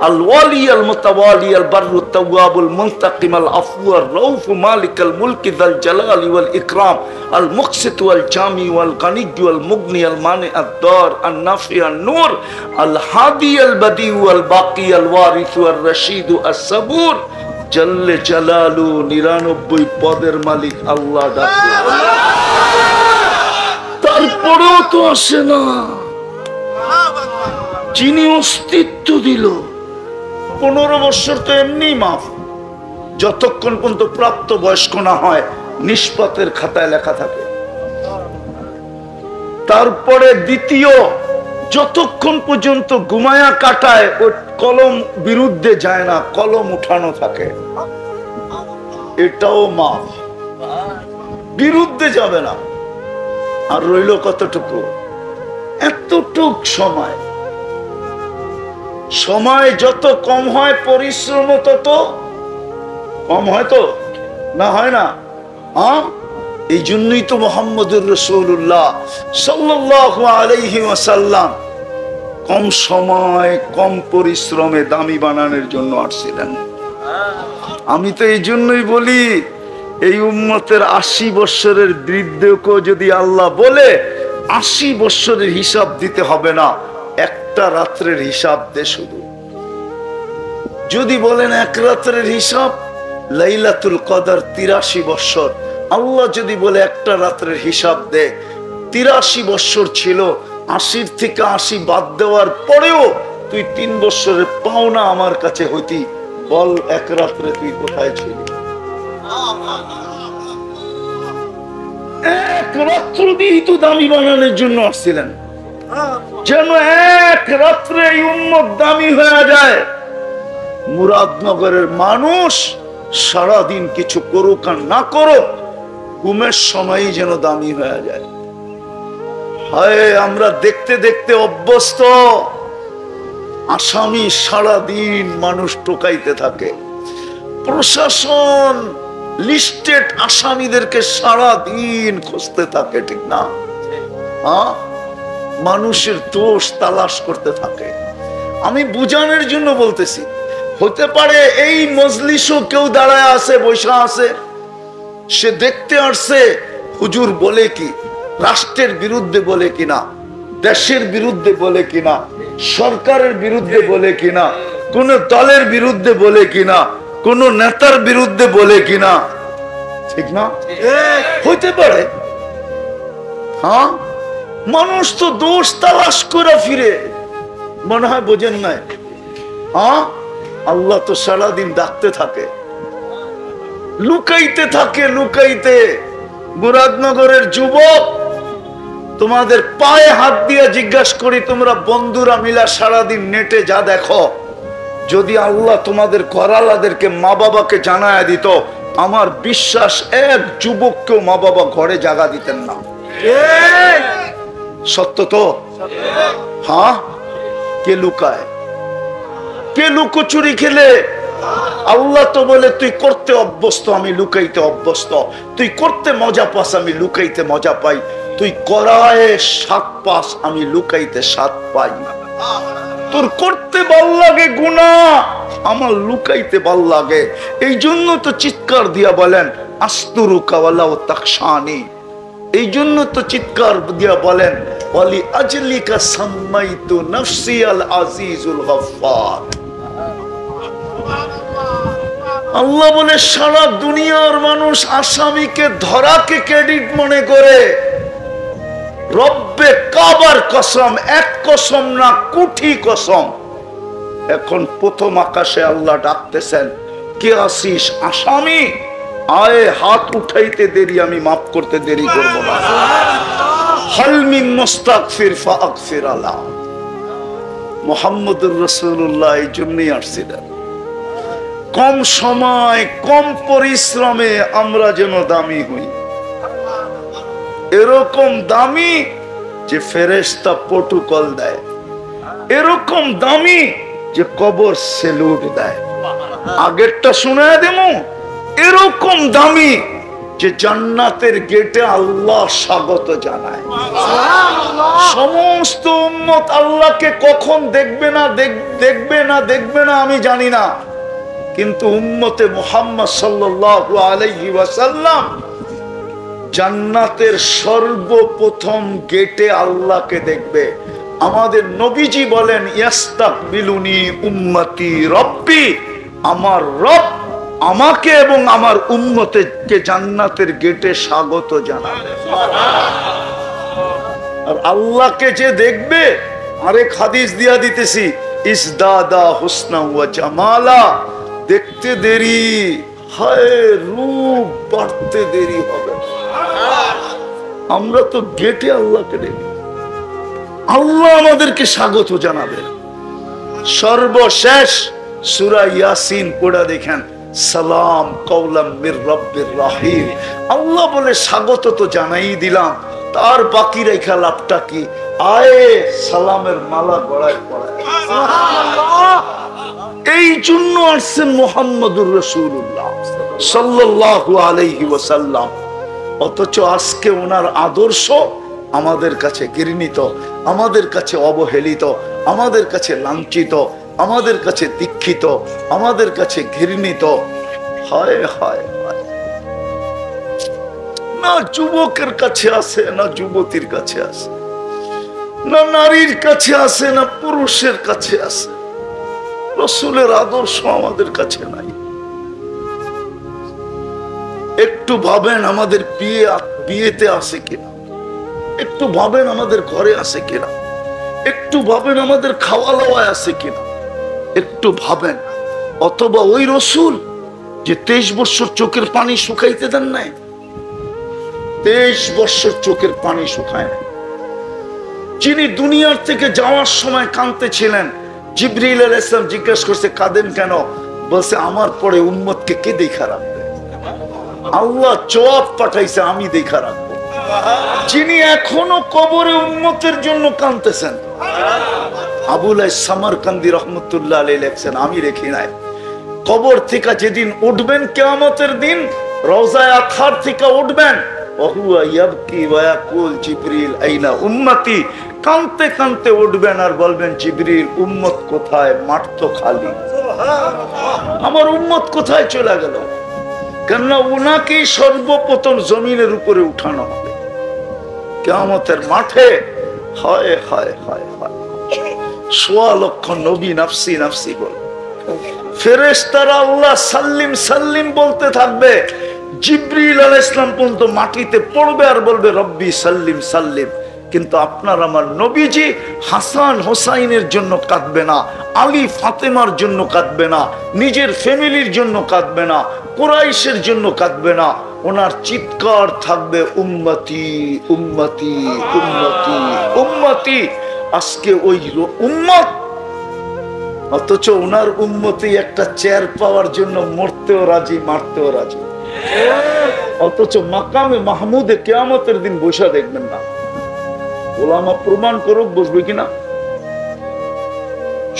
আল ওয়ালি আল মুতাওয়ালি আল বাররু তাওয়াবুল মুনতাকিম আল আফু আল রাউফ মালিক আল মুলক যাল জালাল ওয়াল ইকরাম আল মুকসিত ওয়াল জামি ওয়াল গানিয় ওয়াল মুগনি আল মানি আদ দার আন নাফি আন নূর আল হাদি আল বদি ওয়াল বাকি আল ওয়ারিস ওয়াল রশিদ আস সাবুর জল্লে জালালু 99 পদের মালিক আল্লাহ ডাকে। তারপরেও তো আসে না। যিনি অস্তিত্ব দিল। 15 বছর তো এমনি মাফ, যতক্ষণ পর্যন্ত প্রাপ্ত বয়স্ক না হয় নিষ্পাতের খাতায় লেখা থাকে। তারপরে দ্বিতীয়, যতক্ষণ পর্যন্ত ঘুমায়া কাটায় ও কলম বিরুদ্ধে যায় না, কলম উঠানো থাকে, এটাও মাফ, বিরুদ্ধে যাবে না। আর রইল কতটুকু? এতটুক সময়। সময় যত কম হয় পরিশ্রম তত কম হয়, তো না হয় না? হ্যাঁ, এই জন্যই তো মুহাম্মদুর রাসূলুল্লাহ সাল্লাল্লাহু আলাইহি ওয়াসাল্লাম কম সময় কম পরিশ্রমে দামি বানানোর জন্য আসছিলেন। আমি তো এই জন্যই বলি, এই উম্মতের 80 বছরের বৃদ্ধকে যদি আল্লাহ বলে 80 বছরের হিসাব দিতে হবে না, একটা রাত্রের হিসাব দে শুধু। যদি বলেন এক রাত্রের হিসাব, লাইলাতুল কদর 83 বছর, আল্লাহ যদি বলে একটা রাত্রের হিসাব দে, 83 বছর ছিল, 80 থেকে 80 বাদ দেওয়ার পরেও তুই 3 বছরের পাওনা আমার কাছে হইতি, বল এক রাত্রে তুই কোথায় ছিলি? এক রাত্র দিয়েই তো দামি বানানোর জন্য আসছিলেন, যেন এক রাত্রে এই উম্মত দামি হয়ে যায়। মুরাদনগরের মানুষ সারাদিন কিছু করুক আর না করুক, ঘুমের সময়ই যেন দামি হয়ে যায়। হায়, আমরা দেখতে দেখতে অভ্যস্ত। আসামি সারাদিন মানুষ টোকাইতে থাকে, প্রশাসন লিস্টেড আসামিদেরকে সারাদিন খুঁজতে থাকে, ঠিক না? হ্যাঁ, মানুষের দোষ তালাশ করতে থাকে। আমি বুঝানোর জন্য বলতেছি, হতে পারে এই মজলিসও কেউ দাঁড়ায় আছে, বৈশা আছে, সে দেখতে আসছে হুজুর বলে কি, রাষ্ট্রের বিরুদ্ধে বলে কিনা, দেশের বিরুদ্ধে বলে কিনা, সরকারের বিরুদ্ধে বলে কিনা, কোন দলের বিরুদ্ধে বলে কিনা, কোন নেতার বিরুদ্ধে বলে কিনা, ঠিক না? হইতে পারে। হ্যাঁ, মানুষ তো দোষ তালাশ করে ফিরে, মনে হয় বোঝেন নাই? হ্যাঁ, আল্লাহ তো সারাদিন ডাকতে থাকে, লুকাইতে থাকে, লুকাইতে। মুরাদনগরের যুবক, তোমাদের পায়ে হাত দিয়ে জিজ্ঞাসা করি, তোমরা বন্ধুরা মিলা সারাদিন নেটে যা দেখো, যদি আল্লাহ তোমাদের করালাদেরকে মা বাবাকে জানায় দিত, আমার বিশ্বাস এক যুবককেও মা বাবা ঘরে জায়গা দিতেন না। সত্য তো? হ্যাঁ, কে লুকায়? কে লুকোচুরি খেলে? আল্লাহ তো বলে তুই করতে অভ্যস্ত, আমি লুকাইতে অভ্যস্ত। তুই করতে মজা পাস, আমি লুকাইতে মজা পাই। তুই করায় স্বাদ পাস, আমি লুকাইতে স্বাদ পাই। তোর করতে ভাল লাগে গুনাহ, আমার লুকাইতে ভাল লাগে। এই জন্য তো চিৎকার দিয়া বলেন আস্তুরুকা ওয়ালা তাকশানি। এই জন্য তো চিৎকার দিয়া বলেন ওয়ালি আজলিকা সাম্মাইতু নফসি আল আজিজুল গফফার। আল্লাহ বলে সারা দুনিয়ার মানুষ আসামিকে ধরাকে ক্রেডিট মনে করে, রব্বে কাবার কসম, এক কসম না কোটি কসম। এখন প্রথম আকাশে আল্লাহ ডাকতেছেন, কে আসিস আসামি, আয় হাত উঠাইতে দেরি, আমি মাফ করতে দেরি করব না। হাল মিন মুস্তাগফির ফাগফির আলা। মুহাম্মদুর রাসূলুল্লাহ এই জন্যই আসছিলেন, কম সময় কম পরিশ্রমে আমরা যেন দামি হই। এরকম দামি যে ফেরেশতা প্রটোকল দেয়, এরকম দামি যে কবর সেলুট দেয়। আগেরটা শুনায় দেবো, এরকম দামি যে জান্নাতের গেটে আল্লাহ স্বাগত জানায়। সমস্ত উম্মত আল্লাহকে কখন দেখবে না আমি জানি না, কিন্তু উম্মতে মুহাম্মদ সাল্লাল্লাহু আলাইহি ওয়াসাল্লাম জান্নাতের সর্বপ্রথম গেটে আল্লাহকে দেখবে। আমাদের নবীজি বলেন ইয়াস্তাকবিলুনি উম্মতি রব্বি, আমার রব আমাকে এবং আমার উম্মতকে জান্নাতের গেটে স্বাগত জানাবে। আর আল্লাহকে যে দেখবে আরেক হাদিস দিয়া দিতেছি, ইসদাদা হুসনা ওয়া জামালা, দেখতে দেরি, হায় রূপ বাড়তে দেরি হবে। আমরা তো গেটে আল্লাহকে দেখি, আল্লাহ আমাদেরকে স্বাগত জানাবে। সর্বশেষ সূরা ইয়াসিন পড়া দেখেন, সালাম কওলাম মির রাব্বির রহিম। আল্লাহ বলে স্বাগত তো জানাই দিলাম, তার বাকি রেখা লাভটা কি? আয়ে সালামের মালা গলায় পড়ায়। এই জন্য আসছেন মুহাম্মদুর রাসূলুল্লাহ সাল্লাল্লাহু আলাইহি ওয়াসাল্লাম। অথচ আজকে ওনার আদর্শ আমাদের কাছে ঘৃণিত, আমাদের কাছে অবহেলিত, আমাদের কাছে লাঞ্ছিত, আমাদের কাছে দীক্ষিত, আমাদের কাছে ঘৃণিত। হায় হায় হায়, না যুবকের কাছে আছে, না যুবতীর কাছে আছে, না নারীর কাছে আছে, না পুরুষের কাছে আছে। রাসূলের আদর্শ আমাদের কাছে নাই। একটু ভাবেন আমাদের বিয়েতে আছে কিনা, একটু ভাবেন আমাদের ঘরে আছে কিনা, একটু ভাবেন আমাদের খাওয়া দাওয়ায় আছে কিনা, একটু ভাবেন। অথবা ওই রাসূল যে 23 বছর চোখের পানি শুকাইতে দেন নাই, 23 বছর চোখের পানি শুকায় নাই, যিনি দুনিয়ার থেকে যাওয়ার সময় কাঁদতেছিলেন। জিবরিল আলাইহিস সালাম জিজ্ঞাসা করছে কাঁদেন কেন? বলছে আমার পরে উম্মতকে কে দেখা রাখবে? আল্লাহ জবাব পাঠাইছে আমি দেখা রাখবো। যিনি এখনো কবরে উম্মতের জন্য কাঁদতেছেন, আবুল সামারকান্দি রহমতুল্লাহ আলাইহি লেখছেন, আমি রেখি নাই। কবর থেকে যেদিন উঠবেন কিয়ামতের দিন, রওজায়ে আতহার থেকে উঠবেন, ওহুয়া ইয়াবকি ওয়া ইয়াকুল জিবরিল আইনা উম্মতি, কাঁদতে কাঁদতে উঠবেন আর বলবেন জিবরিল উম্মত কোথায়? মাঠ তো খালি, আমার উম্মত কোথায় চলে গেল? কেননা উনাকেই সর্বপ্রথম জমিনের উপরে উঠানো হবে কিয়ামতের মাঠে। হায় হায় হায় হায়, ১.৫ লক্ষ নবী নাফসি নাফসি বলে, ফেরেশতারা আল্লাহ সাল্লিম সাল্লিম বলতে থাকবে। জিবরিল আলাইহিস সালাম পর্যন্ত মাটিতে পড়বে আর বলবে রব্বি সাল্লিম সাল্লিম। কিন্তু আপনার আমার নবীজি হাসান হোসাইনের জন্য কাঁদবে না, আলী ফাতেমার জন্য কাঁদবে না, নিজের ফ্যামিলির জন্য কাঁদবে না, কুরাইশের জন্য কাঁদবে না। ওনার চিৎকার থাকবে উম্মতি উম্মতি উম্মতি উম্মতি। আজকে ওই উম্মত, অথচ ওনার উম্মতি একটা চেয়ার পাওয়ার জন্য মরতেও রাজি, মারতেও রাজি। অথচ মাকামে মাহমুদে কিয়ামতের দিন বসা দেখবেন না। ওলামা প্রমাণ করুক বসবে কিনা,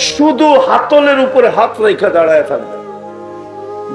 শুধু হাতলের উপরে হাত রেখা দাঁড়ায় থাকবে,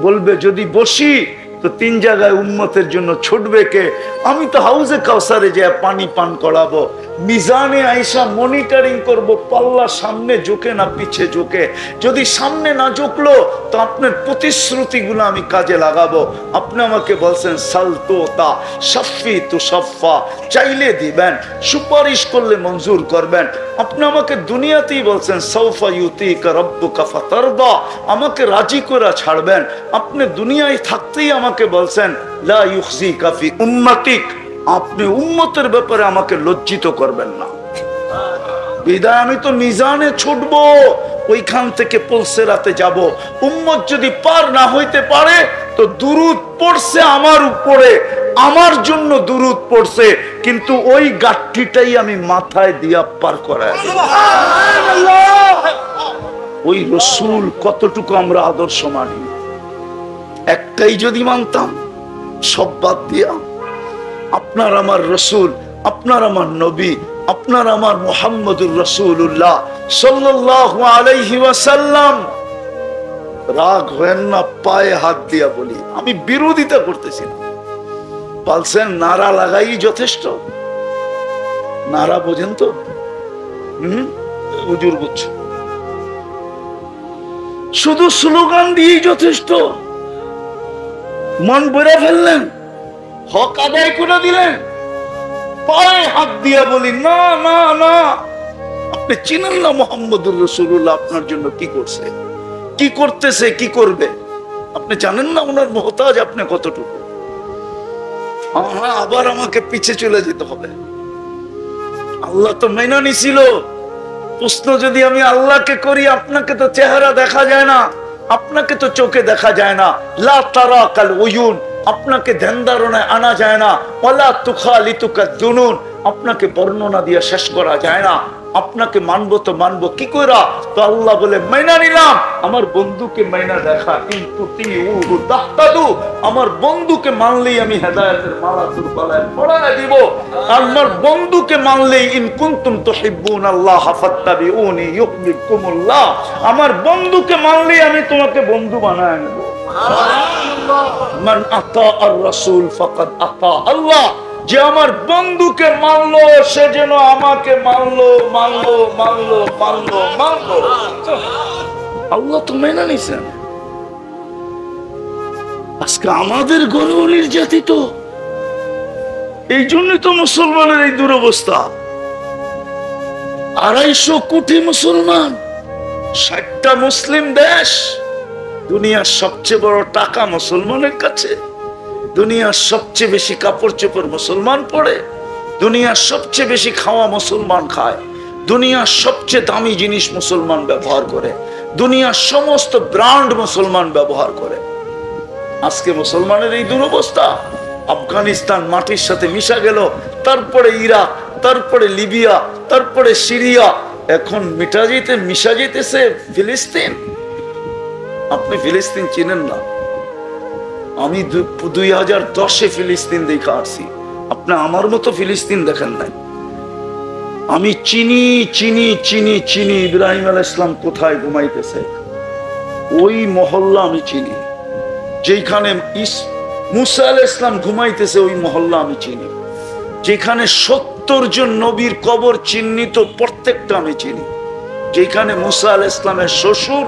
বলবে যদি বসি তো 3 জায়গায় উম্মতের জন্য ছুটবে কে? আমি তো হাউজে কাউসারে যে পানি পান করাবো, মিজানে আইসা মনিটরিং করব, পাল্লা সামনে ঝুঁকে না পিছে ঝুঁকে। যদি সামনে না ঝুঁকলো তো আপনার প্রতিশ্রুতিগুলো আমি কাজে লাগাবো। আপনি আমাকে বলছেন সালতোতা সাফি তু সাফা, চাইলে দিবেন, সুপারিশ করলে মঞ্জুর করবেন। আপনি আমাকে দুনিয়াতেই বলছেন সাউফা ইউতিকা রাব্বুকা ফাতারদা, আমাকে রাজি করে ছাড়বেন। আপনি দুনিয়ায় থাকতেই আমাকে বলছেন লা ইউখজিকা ফি উম্মাতিক, আপনি উম্মতের ব্যাপারে আমাকে লজ্জিত করবেন না। বিদায় আমি তো মিজানে ছুটবো, ওইখান থেকে পুলসিরাতে যাব। উম্মত যদি পার না হইতে পারে তো দুরুদ পড়ছে আমার উপরে, আমার জন্য দুরুদ পড়ছে, কিন্তু ওই গাঠটিটাই আমি মাথায় দিয়া পার করায়। ওই রাসূল কতটুকু আমরা আদর্শ মানি, একটাই যদি মানতাম সব বাদ দিয়া আপনার আমার রাসূল, আপনার আমার নবী, আপনার আমার মুহাম্মদুর রাসূলুল্লাহ সাল্লাল্লাহু আলাইহি ওয়াসাল্লাম। রাগ হয় না, পায়ে হাত দিয়া বলি, আমি বিরোধিতা করতেছি না। বলছেন নারা লাগাই যথেষ্ট, নারা বোঝেন তো? হুজুর বুঝছো, শুধু স্লোগান দিয়েই যথেষ্ট। মন বেড়ে ফেললেন, হক আদায় করে দিলেন, পায়ে হাত দিয়া বলি না না না। আপনি চিনেন না মুহাম্মদুর রাসূলুল্লাহ আপনার জন্য কি করছে, কি করতেছে, কি করবে? আপনি জানেন না ওনার মুহতাজ আপনি কতটুকু? আবার আমাকে পিছে চলে যেতে হবে। আল্লাহ তো মেনে নিছিল প্রশ্ন যদি আমি আল্লাহকে করি, আপনাকে তো চেহারা দেখা যায় না, আপনাকে তো চোখে দেখা যায় না, লা তারা কাল উয়ুন, আপনাকে ধ্যান ধারণায় আনা যায় না, ওয়ালা তুখালিতুকা দুনুন, আপনাকে বর্ণনা দিয়ে শেষ করা যায় না। আপনাকে মানবো তো মানবো কি কইরা? তো আল্লাহ বলে মাইনা নিলাম, আমার বন্ধুকে মাইনা দেখা, কিন্তু তিউহু তাহতাদু, আমার বন্ধুকে মানলেই আমি হেদায়েতের মালাতুল বালায় পড়ায় দিব। আমার বন্ধুকে মানলেই ইন কুনতুম তুহিব্বুনাল্লাহ ফাত্তাবিউনি ইউহিব্বুকুমুল্লাহ, আমার বন্ধুকে মানলেই আমি তোমাকে বন্ধু বানায় নেব। সুবহানাল্লাহ। মান আতা আর রাসূল ফাকাদ আতা আল্লাহ, যে আমার বন্ধুকে মানলো সে যেন আমাকে মানলো মানলো মানলো মানলো মানলো। আল্লাহ তো মেনে নিছেন। আজকে আমাদের গর্ব নির্যাতিত, এই জন্য তো মুসলমানের এই দুরবস্থা। 250 কোটি মুসলমান, 60টা মুসলিম দেশ, দুনিয়ার সবচেয়ে বড় টাকা মুসলমানের কাছে, দুনিয়ার সবচেয়ে বেশি কাপড় চোপড় মুসলমান পরে, দুনিয়ার সবচেয়ে বেশি খাওয়া মুসলমান খায়, দুনিয়ার সবচেয়ে দামি জিনিস মুসলমান ব্যবহার করে, দুনিয়ার সমস্ত ব্র্যান্ড মুসলমান ব্যবহার করে। আজকে মুসলমানের এই দুরবস্থা। আফগানিস্তান মাটির সাথে মিশা গেল, তারপরে ইরাক, তারপরে লিবিয়া, তারপরে সিরিয়া, এখন মিশা যেতেছে ফিলিস্তিন। আপনি ফিলিস্তিন চিনেন না, আমি 2010-এ ফিলিস্তিন দেখে আসছি, আপনি আমার মতো ফিলিস্তিন দেখেন নাই। আমি চিনি চিনি চিনি চিনি ইব্রাহিম আলাইহিস সালাম কোথায় ঘুমাইতেছে, ওই মহল্লা আমি চিনি। যেখানে মুসা আলাইহিস সালাম ঘুমাইতেছে ওই মহল্লা আমি চিনি। যেখানে 70 জন নবীর কবর চিহ্নিত প্রত্যেকটা আমি চিনি। যেখানে মুসা আলাইহিস সালামের শ্বশুর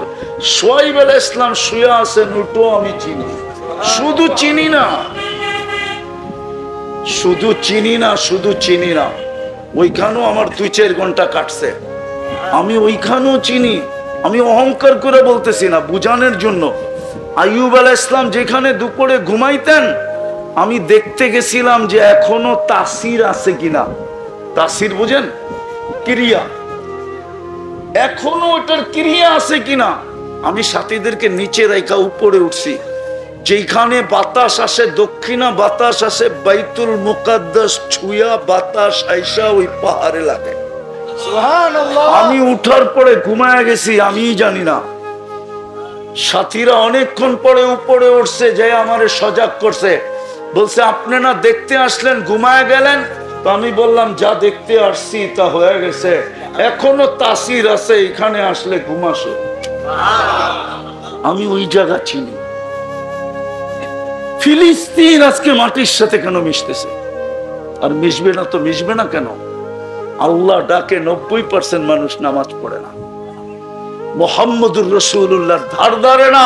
শুআইব আলাইহিস সালাম শুয়ে আছেন ওটাও আমি চিনি। শুধু চিনি না, শুধু চিনি না, শুধু চিনি না, ওইখানেও আমার 2-4 ঘন্টা কাটছে। আমি ওইখানেও চিনি। আমি অহংকার করে বলতেছি না, বুঝানোর জন্য। আইয়ুব আলাইহিস সালাম যেখানে দুপুরে ঘুমাইতেন, আমি দেখতে গেছিলাম যে এখনো তাসির আছে কিনা। তাসির বুঝেন? ক্রিয়া, এখনো ওটার ক্রিয়া আছে কিনা। আমি সাথীদেরকে নিচে রেখা উপরে উঠছি। যেখানে বাতাস আসে, দক্ষিণা বাতাস আসে, বাইতুল মুকাদ্দাস ছুঁয়া বাতাস আইসা ওই পাহাড়ে লাগে। সুবহানাল্লাহ। আমি উঠার পরে ঘুমায় গেছি, আমিই জানি না। সাথীরা অনেকক্ষণ পরে উপরে উঠছে, যে আমারে সজাগ করছে, বলছে আপনি না দেখতে আসলেন, ঘুমায় গেলেন। তো আমি বললাম যা দেখতে আসছি তা হয়ে গেছে, এখনো তাসির আছে, এখানে আসলে ঘুমাসো। আমি ওই জায়গা চিনি। ফিলিস্তিন আজকে মাটির সাথে কেন মিশতেছে? আর মিশবে না তো মিশবে না কেন? আল্লাহ ডাকে 90% মানুষ নামাজ পড়ে না, মুহাম্মদুর রাসূলুল্লাহর ধার ধারে না।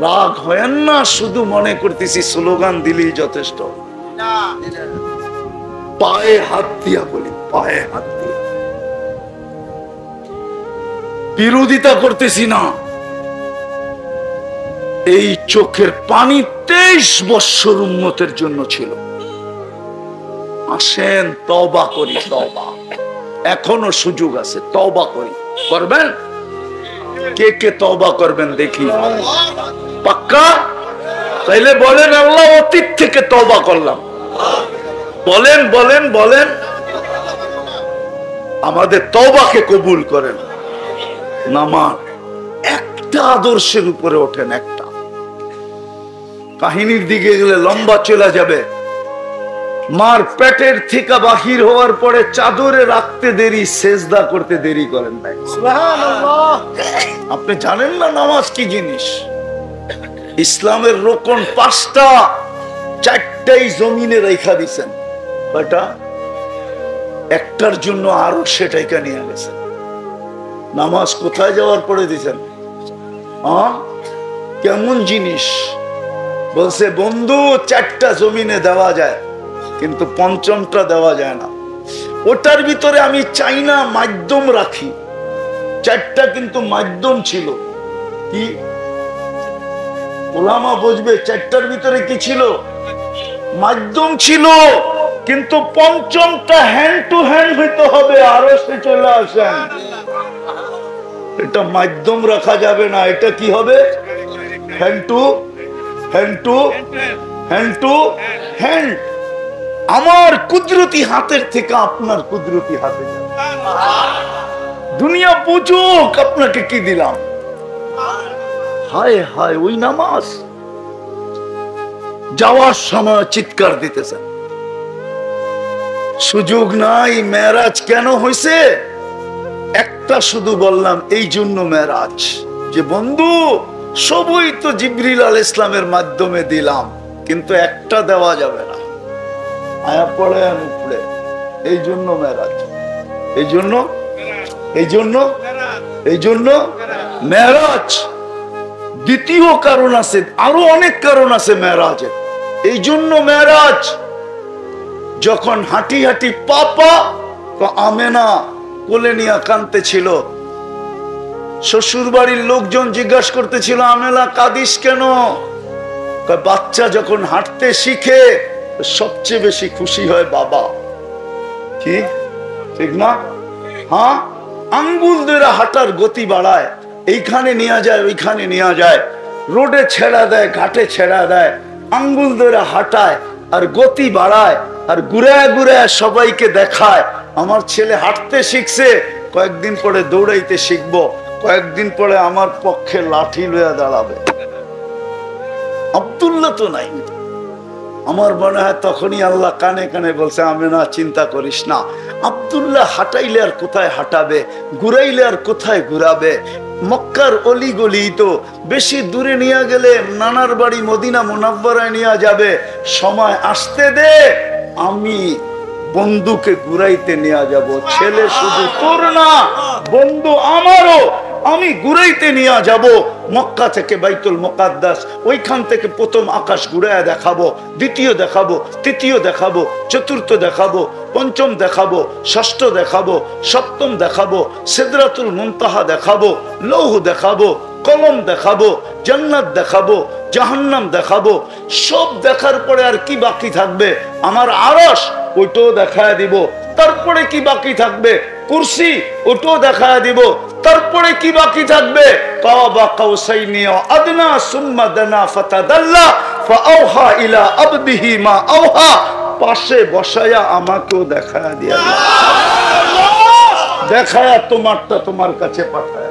রাগ হয়েন না, শুধু মনে করতেছি স্লোগান দিলেই যথেষ্ট। পায়ে হাত দিয়া বলি, পায়ে হাত দিয়া বিরোধিতা করতেছি না। এই চোখের পানি 23 বছর উম্মতের জন্য ছিল। আসেন তওবা করি, তওবা এখনো সুযোগ আছে, তওবা করি। করবেন? কে কে তওবা করবেন দেখি? পাক্কা? তাইলে বলেন আল্লাহ অতীত থেকে তওবা করলাম। বলেন বলেন বলেন, আমাদের তওবাকে কবুল করেন। নামাজ একটা আদর্শের উপরে ওঠেন, একটা। কাহিনীর দিকে গেলে লম্বা চলে যাবে। মার পেটের থেকে বাহির হওয়ার পরে চাদরে রাখতে দেরি, সেজদা করতে দেরি করেন নাই। সুবহানাল্লাহ। আপনি জানেন না নামাজ কি জিনিস? ইসলামের রোকন 5টা, 4টাই জমিনে রেখা দিছেন। কয়টা? একটার জন্য আরো সেটাইকা নিয়ে গেছেন। নামাজ কোথায় যাওয়ার পরে দিছেন? কেমন জিনিস? বলছে বন্ধু 4টা জমিনে দেওয়া যায়, কিন্তু 5মটা দেওয়া যায় না। ওটার ভিতরে আমি চাই না মাধ্যম রাখি। 4টা কিন্তু মাধ্যম ছিল। কি ওলামা বুঝবে? 4টার ভিতরে কি ছিল? মাধ্যম ছিল, কিন্তু 5মটা হ্যান্ড টু হ্যান্ড হইতে হবে। আরো সে চলে আসেন। এটা মাধ্যম রাখা যাবে না, এটা কি হবে? Hand to hand to hand to hand. আমার কুদরতি হাতের থেকে আপনার কুদরতি হাতে যাবে। দুনিয়া বুঝুক আপনাকে কি দিলাম। হায় হায়, ওই নামাজ যাওয়ার সময় চিৎকার দিতেছেন, সুযোগ নাই। মেরাজ কেন হয়েছে? একটা শুধু বললাম, এই জন্য মেরাজ যে বন্ধু সবই তো জিবরিল আলাইহিস সালামের মাধ্যমে দিলাম, কিন্তু একটা দেওয়া যাবে না, আয়া পড়ে উপরে। এই জন্য মেরাজ, এই জন্য এই জন্য এই জন্য মেরাজ। দ্বিতীয় কারণ আছে, আরো অনেক কারণ আছে মেরাজের। এই জন্য মেরাজ যখন হাঁটি হাঁটি পাপা আমেনা কোলে নিয়ে কাঁদতে ছিল, শ্বশুর বাড়ির লোকজন জিজ্ঞাসা করতেছিল, আমেনা কাঁদিস কেন? বাচ্চা যখন হাঁটতে শিখে সবচেয়ে বেশি খুশি হয় বাবা। কি ঠিক না? হ্যাঁ, আঙ্গুল ধরে হাঁটার গতি বাড়ায়, এইখানে নিয়ে যায় ওইখানে নিয়ে যায়, রোডে ছেড়া দেয় ঘাটে ছেড়া দেয়, আঙ্গুল ধরে হাঁটায় আর গতি বাড়ায়, আর ঘুরায় ঘুরায় সবাইকে দেখায় আমার ছেলে হাঁটতে শিখছে, কয়েকদিন পরে দৌড়াইতে শিখবো, কয়েকদিন পরে আমার পক্ষে লাঠি লইয়া দাঁড়াবে। আব্দুল্লাহ তো নাই। আমার মনে হয় তখনই আল্লাহ কানে কানে বলছে, আমেনা চিন্তা করিস না। আব্দুল্লাহ হাঁটাইলে আর কোথায় হাঁটাবে, ঘুরাইলে আর কোথায় ঘুরাবে? মক্কার অলি গলি তো, বেশি দূরে নিয়ে গেলে নানার বাড়ি মদিনা মুনাব্বারায় নিয়ে যাবে। সময় আসতে দে, আমি বন্ধুকে ঘুরাইতে নিয়ে যাব। ছেলে শুধু তোর না, বন্ধু আমারও, আমি ঘুরাইতে নিয়ে যাব। মক্কা থেকে বাইতুল মুকাদ্দাস, ওইখান থেকে প্রথম আকাশ ঘুরাইয়া দেখাবো, দ্বিতীয় দেখাবো, তৃতীয় দেখাবো, চতুর্থ দেখাবো, পঞ্চম দেখাবো, ষষ্ঠ দেখাবো, সপ্তম দেখাবো, সিদরাতুল মুনতাহা দেখাবো, লৌহ দেখাবো, কলম দেখাবো, জান্নাত দেখাবো, জাহান্নাম দেখাবো। সব দেখার পরে আর কি বাকি থাকবে? আমার আরশ, ওইটাও দেখায় দিব। তারপরে কি বাকি থাকবে? কুরসি, ওটাও দেখায় দিব। তারপরে কি বাকি থাকবে? কাবা কাউসাইনি আদনা সুম্মা দানা ফাতাদাল্লা ফাআওহা ইলা আবদিহি মা আওহা। পাশে বসায়া আমাকেও দেখায় দিয়া, দেখায়া তোমারটা তোমার কাছে পাঠায়।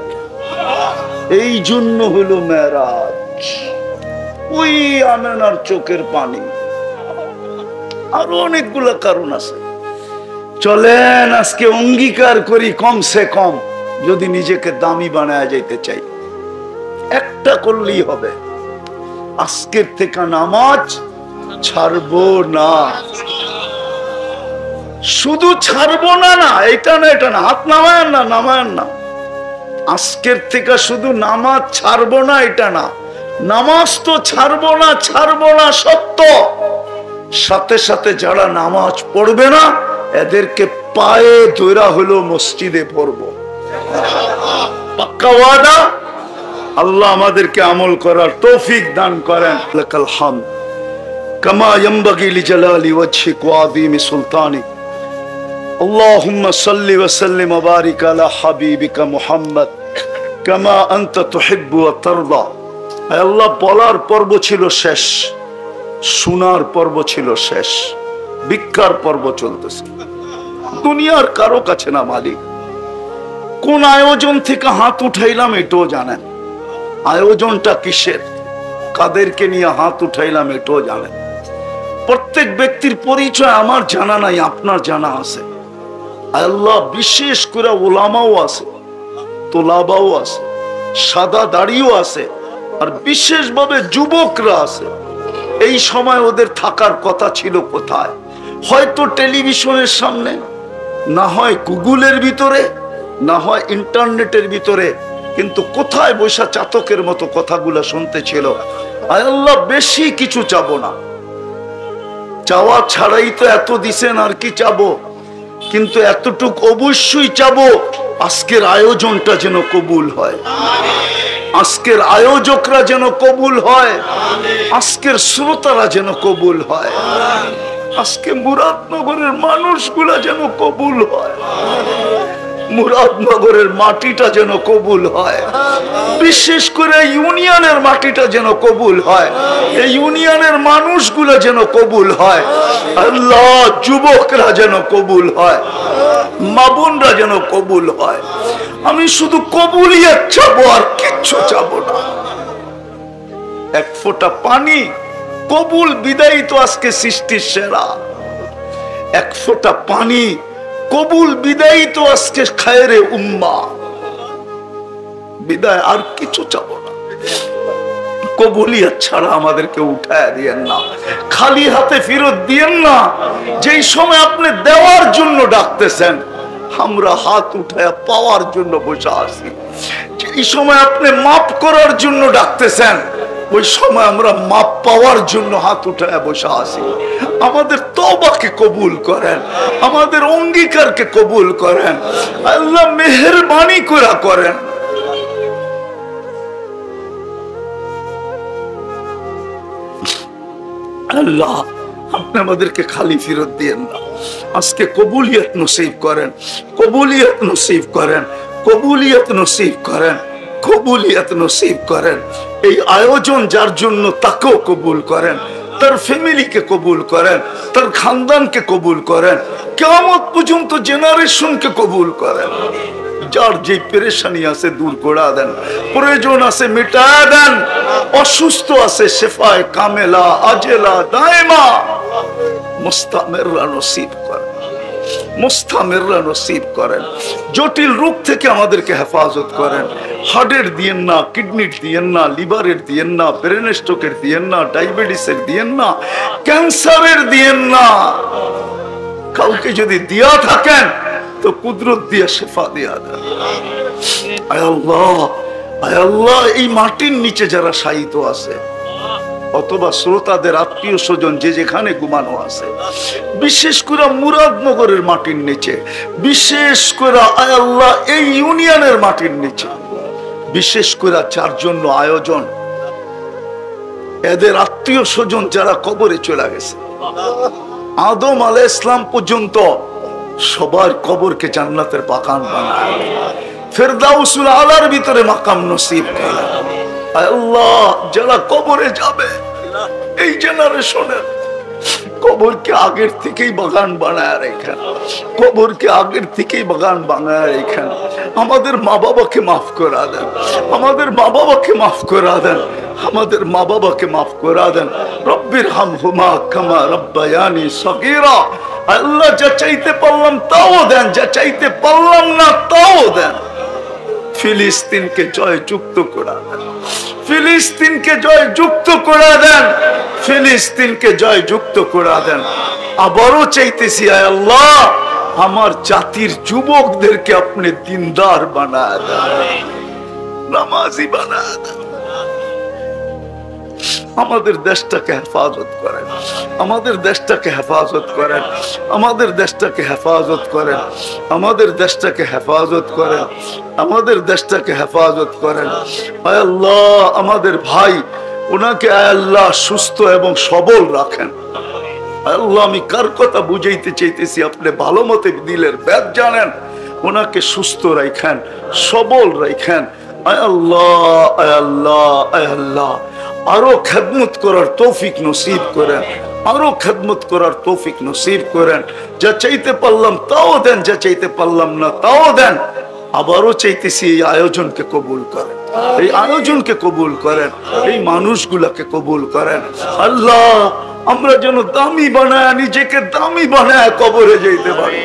এই জন্য হলো মেরাজ। ওই আমেনার চোখের পানি, আরো অনেকগুলো কারণ আছে। চলেন আজকে অঙ্গীকার করি, কমসে কম যদি নিজেকে দামি বানায় যাইতে চাই, একটা করলেই হবে, আজকের থেকে নামাজ ছাড়বো না। শুধু ছাড়বো না, না এটা না, এটা না, হাত নামায়েন না, নামায়েন না। আজকের থেকে শুধু নামাজ ছাড়বো না এটা না, নামাজ তো ছাড়বো না, ছাড়বো না সত্য, সাথে সাথে যারা নামাজ পড়বে না এদেরকে পায়ে ধরা হলো মসজিদে পড়বো। পাক্কা ওয়াদা। আল্লাহ আমাদেরকে আমল করার তৌফিক দান করেন। লাকাল হামদ কামা ইয়ানবাগি লিজালালি ওয়াজহিক ওয়া আযীমি সুলতানিক। আল্লাহুম্মা সাল্লি ওয়া সাল্লিম ওয়া বারিক আলা হাবিবিকা মুহাম্মদ কামা আনতা তুহিব্বু ওয়া তারদা। আল্লাহ, বলার পর্ব ছিল শেষ, শোনার পর্ব ছিল শেষ, ভিক্ষার পর্ব চলতেছে। দুনিয়ার কারো কাছে না মালিক। কোন আয়োজন থেকে হাত উঠাইলাম এটাও জানেন, আয়োজনটা কিসের, কাদেরকে নিয়ে হাত উঠাইলাম এটাও জানেন। প্রত্যেক ব্যক্তির পরিচয় আমার জানা নাই, আপনার জানা আছে। আল্লাহ বিশেষ করে ওলামাও আছে, তোলাবাও আছে, সাদা দাড়িও আছে, আর বিশেষভাবে যুবকরা আছে। এই সময় ওদের থাকার কথা ছিল কোথায়? হয়তো টেলিভিশনের সামনে, না হয় গুগলের ভিতরে, না হয় ইন্টারনেটের ভিতরে, কিন্তু কোথায় বৈশা চাতকের মতো কথাগুলো শুনতে ছিল। আল্লাহ বেশি কিছু চাবো না, চাওয়া ছাড়াই তো এত দিছেন, আর কি চাবো? কিন্তু এতটুক অবশ্যই চাবো, আজকের আয়োজনটা যেন কবুল হয়, আজকের আয়োজকরা যেন কবুল হয়, আজকের শ্রোতারা যেন কবুল হয়, আজকে মুরাদনগরের মানুষগুলা যেন কবুল হয়। মুরাদনগরের মাটিটা যেন কবুল হয়, বিশেষ করে ইউনিয়নের মাটিটা যেন কবুল হয়, এই ইউনিয়নের মানুষগুলো যেন কবুল হয়। আল্লাহ, যুবকরা যেন কবুল হয়, মা বোনরা যেন কবুল হয়। আমি শুধু কবুলিয়ত চাবো, আর কিচ্ছু চাবো না। এক ফোঁটা পানি কবুল বিদায়ী তো আজকে সৃষ্টির সেরা। এক ফোঁটা পানি কবুল বিদায়ী তো আজকে খায়রে উম্মা। বিদায় আর কিছু চাবো না। কবুলিয়ত ছাড়া আমাদেরকে উঠায় দিয়েন না, খালি হাতে ফেরত দিয়েন না। যেই সময় আপনি দেওয়ার জন্য ডাকতেছেন, আমরা হাত উঠায় পাওয়ার জন্য বসে আছি। যেই সময় আপনি মাফ করার জন্য ডাকতেছেন, ওই সময় আমরা মাপ পাওয়ার জন্য হাত উঠায় বসে আছি। আমাদের তওবাকে কবুল করেন, আমাদের অঙ্গীকারকে কবুল করেন। আল্লাহ মেহেরবানি করে করেন। আল্লাহ, আপনি আমাদেরকে খালি ফেরত দিয়েন না। আজকে কবুলিয়ত নসিব করেন, কবুলিয়ত নসিব করেন, কবুলিয়ত নসিব করেন, কবুলিয়ত নসিব করেন। এই আয়োজন যার জন্য, তাকেও কবুল করেন, তার ফ্যামিলিকে কবুল করেন, তার খানদানকে কবুল করেন, কিয়ামত পর্যন্ত জেনারেশনকে কবুল করেন। যার যে পেরেশানি আছে দূর করে দেন, প্রয়োজন আছে মিটা দেন, অসুস্থ আছে শেফায়ে কামেলা আজেলা দায়মা মুস্তামিররা নসিব করেন, মুস্তামিররা নসিব করেন। জটিল রোগ থেকে আমাদেরকে হেফাজত করেন। হার্টের দিয়েন না, কিডনির দিয়েন না, লিভারের দিয়েন না, ব্রেন স্ট্রোকের দিয়েন না, ডায়াবেটিসের দিয়েন না, ক্যান্সারের দিয়েন না। কাউকে যদি দিয়া থাকেন তো কুদরত দিয়া শেফা দিয়া দেন। আয় আল্লাহ, আয় আল্লাহ, এই মাটির নিচে যারা শায়িত আছে অথবা শ্রোতাদের আত্মীয় স্বজন যে যেখানে ঘুমানো আছে, বিশেষ করে মুরাদনগরের মাটির নিচে, বিশেষ করে আয় আল্লাহ এই ইউনিয়নের মাটির নিচে, বিশেষ করে যার জন্য আয়োজন, এদের আত্মীয় স্বজন যারা কবরে চলে গেছে, আদম আলাইহিস সালাম পর্যন্ত সবার কবরকে জান্নাতের বাগান বানায়, ফেরদাউসুল আলার ভিতরে মাকাম নসিব করে। আল্লাহ, যারা কবরে যাবে এই জেনারেশনের, কবরকে আগের থেকেই বাগান বানায় রেখেন, কবরকে আগের থেকেই বাগান বানায় রেখেন। আমাদের মা বাবাকে মাফ করা দেন, আমাদের মা বাবাকে মাফ করা দেন, আমাদের মা বাবাকে মাফ করা দেন। রব্বির হামহুমা কামা রব্বায়ানি সগীরা। আল্লাহ, যা চাইতে পারলাম তাও দেন, যা চাইতে পারলাম না তাও দেন। ফিলিস্তিনকে জয় যুক্ত করা দেন, ফিলিস্তিনকে জয় যুক্ত করা দেন, ফিলিস্তিনকে জয় যুক্ত করা দেন। আবারও চাইতেছি, আয় আল্লাহ, আমার জাতির যুবকদেরকে আপনি দিনদার বানায় দেন, নামাজি বানায় দেন। আমাদের দেশটাকে হেফাজত করেন, আমাদের দেশটাকে হেফাজত করেন, আমাদের দেশটাকে হেফাজত করেন, আমাদের দেশটাকে হেফাজত করেন, আমাদের দেশটাকে হেফাজত করেন। আয় আল্লাহ, আমাদের ভাই, ওনাকে আয় আল্লাহ সুস্থ এবং সবল রাখেন। আল্লাহ, আমি কার কথা বুঝাইতে চাইতেছি, আপনি ভালো মতে দিলের ব্যাপ জানেন। ওনাকে সুস্থ রাখেন, সবল রাখেন। আয় আল্লাহ, আয় আল্লাহ, আয় আল্লাহ, আরো খেদমত করার তৌফিক নসিব করেন, আরো খেদমত করার তৌফিক নসিব করেন। যা চাইতে পারলাম তাও দেন, যা চাইতে পারলাম না তাও দেন। আবারও চাইতেছি, এই আয়োজনকে কবুল করেন, এই আয়োজনকে কবুল করেন, এই মানুষগুলাকে কবুল করেন। আল্লাহ, আমরা যেন দামি বানায়, নিজেকে দামি বানায় কবরে যেতে পারি।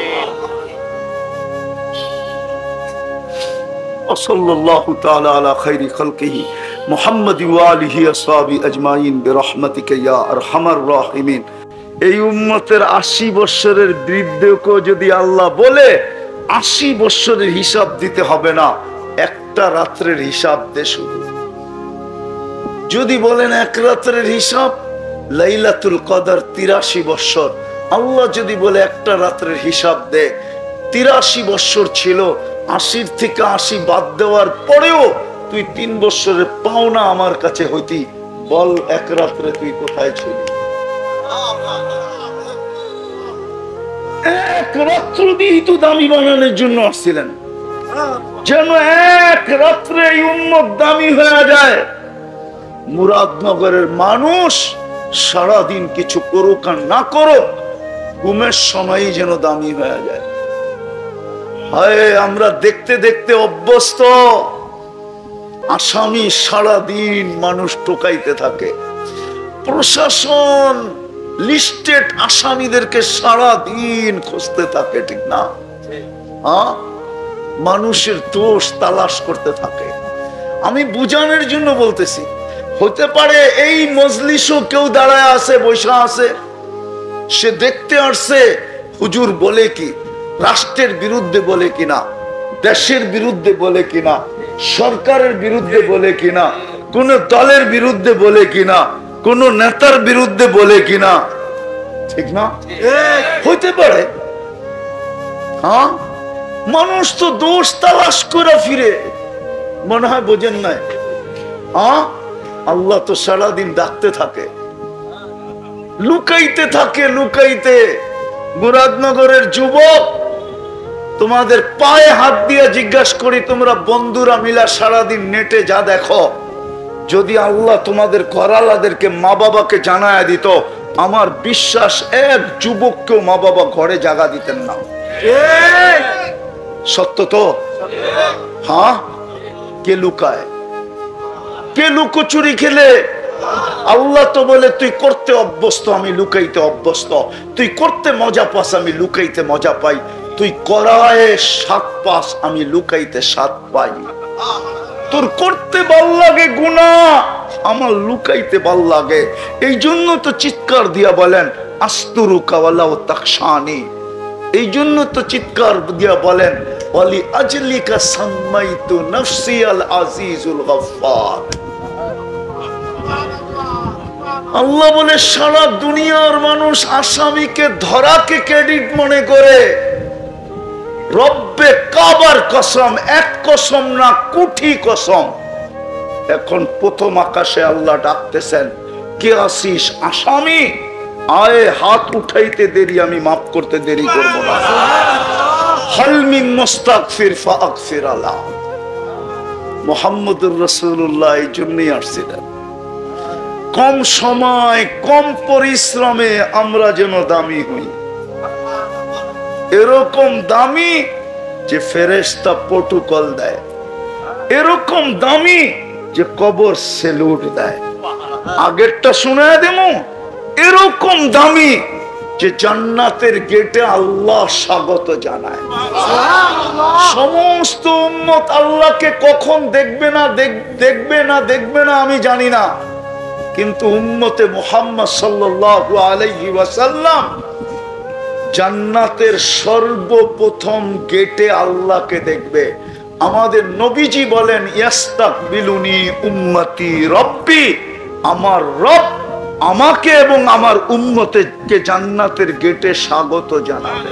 সাল্লাল্লাহু তাআলা আলা খায়রি খালকিহি মুহাম্মাদি ওয়া আলিহি আসহাবি আজমাইন বিরহমাতিকা ইয়া আরহামার রাহিমিন। এই উম্মতের 80 বছরের বৃদ্ধকে যদি আল্লাহ বলে 80 বছরের হিসাব দিতে হবে না, একটা রাত্রের হিসাব দে শুধু। যদি বলেন এক রাত্রের হিসাব, লাইলাতুল কদর 83 বছর। আল্লাহ যদি বলে একটা রাত্রের হিসাব দে, 83 বছর ছিল, 80 থেকে 80 বাদ দেওয়ার পরেও তুই 3 বছরের পাওনা আমার কাছে হইতি, বল এক রাত্রে তুই কোথায় ছিলি? এক রাত্র দিয়েই তো দামি বানানোর জন্য আসছিলেন, যেন এক রাত্রে এই উম্মত দামি হয়ে যায়। মুরাদনগরের মানুষ সারাদিন কিছু করুক আর না করুক, ঘুমের সময়ই যেন দামি হয়ে যায়। হায়, আমরা দেখতে দেখতে অভ্যস্ত। আসামি সারাদিন মানুষ টোকাইতে থাকে, প্রশাসন লিস্টেড আসামিদেরকে সারাদিন খুঁজতে থাকে, ঠিক না? মানুষের দোষ তালাশ করতে থাকে। আমি বুঝানোর জন্য বলতেছি, হতে পারে এই মজলিসও কেউ দাঁড়ায় আছে, বৈশা আছে, সে দেখতে আসছে হুজুর বলে কি, রাষ্ট্রের বিরুদ্ধে বলে কিনা, দেশের বিরুদ্ধে বলে কিনা, সরকারের বিরুদ্ধে বলে কিনা, কোন দলের বিরুদ্ধে বলে কিনা, কোন নেতার বিরুদ্ধে বলে কিনা, ঠিক না? হইতে পারে। হ্যাঁ, মানুষ তো দোষ তালাশ করে ফিরে, মনে হয় বোঝেন নাই? হ্যাঁ, আল্লাহ তো সারাদিন ডাকতে থাকে, লুকাইতে থাকে, লুকাইতে। মুরাদনগরের যুবক, তোমাদের পায়ে হাত দিয়ে জিজ্ঞাসা করি, তোমরা বন্ধুরা মিলা সারাদিন নেটে যা দেখো, যদি আল্লাহ তোমাদের ঘরালাদেরকে মা বাবাকে জানায় দিত, আমার বিশ্বাস এক যুবককেও মা বাবা ঘরে জায়গা দিতেন না। সত্য তো? হ্যাঁ, কে লুকায়? কে লুকোচুরি খেলে? আল্লাহ তো বলে তুই করতে অভ্যস্ত, আমি লুকাইতে অভ্যস্ত। তুই করতে মজা পাস, আমি লুকাইতে মজা পাই। তুই করায় স্বাদ পাস, আমি লুকাইতে স্বাদ পাই। তোর করতে ভাল লাগে গুনাহ, আমার লুকাইতে ভাল লাগে। এই জন্য তো চিৎকার দিয়া বলেন আস্তুরুকা ওয়ালাউ তাকশানি। এই জন্য তো চিৎকার দিয়া বলেন ওয়ালি আজলিকা সাম্মাইতু নফসি আল আজিজুল গফফার। আল্লাহ বলে সারা দুনিয়ার মানুষ আসামিকে ধরাকে ক্রেডিট মনে করে। রব্বে কাবার কসম, এক কসম না কোটি কসম। এখন প্রথম আকাশে আল্লাহ ডাকতেছেন, কে আসিস আসামি? আয়ে, হাত উঠাইতে দেরি, আমি মাফ করতে দেরি করব না। হাল মিন মুস্তাগফির ফাগফির আলাহ। মুহাম্মদুর রাসূলুল্লাহ এই জন্যই আসছিলেন, কম সময় কম পরিশ্রমে আমরা যেন দামি হই। এরকম দামি যে ফেরেশতা প্রটোকল দেয়, এরকম দামি যে কবর সেলুট দেয়। আগেরটা শোনায় দেবো, এরকম দামি যে জান্নাতের গেটে আল্লাহ স্বাগত জানায়। সমস্ত উম্মত আল্লাহকে কখন দেখবে না আমি জানি না, কিন্তু উম্মতে মুহাম্মদ সাল্লাল্লাহু আলাইহি ওয়াসাল্লাম জান্নাতের সর্বপ্রথম গেটে আল্লাহকে দেখবে। আমাদের নবীজি বলেন ইয়াস্তাকবিলুনি উম্মতি রব্বি, আমার রব আমাকে এবং আমার উম্মতকে জান্নাতের গেটে স্বাগত জানাবে।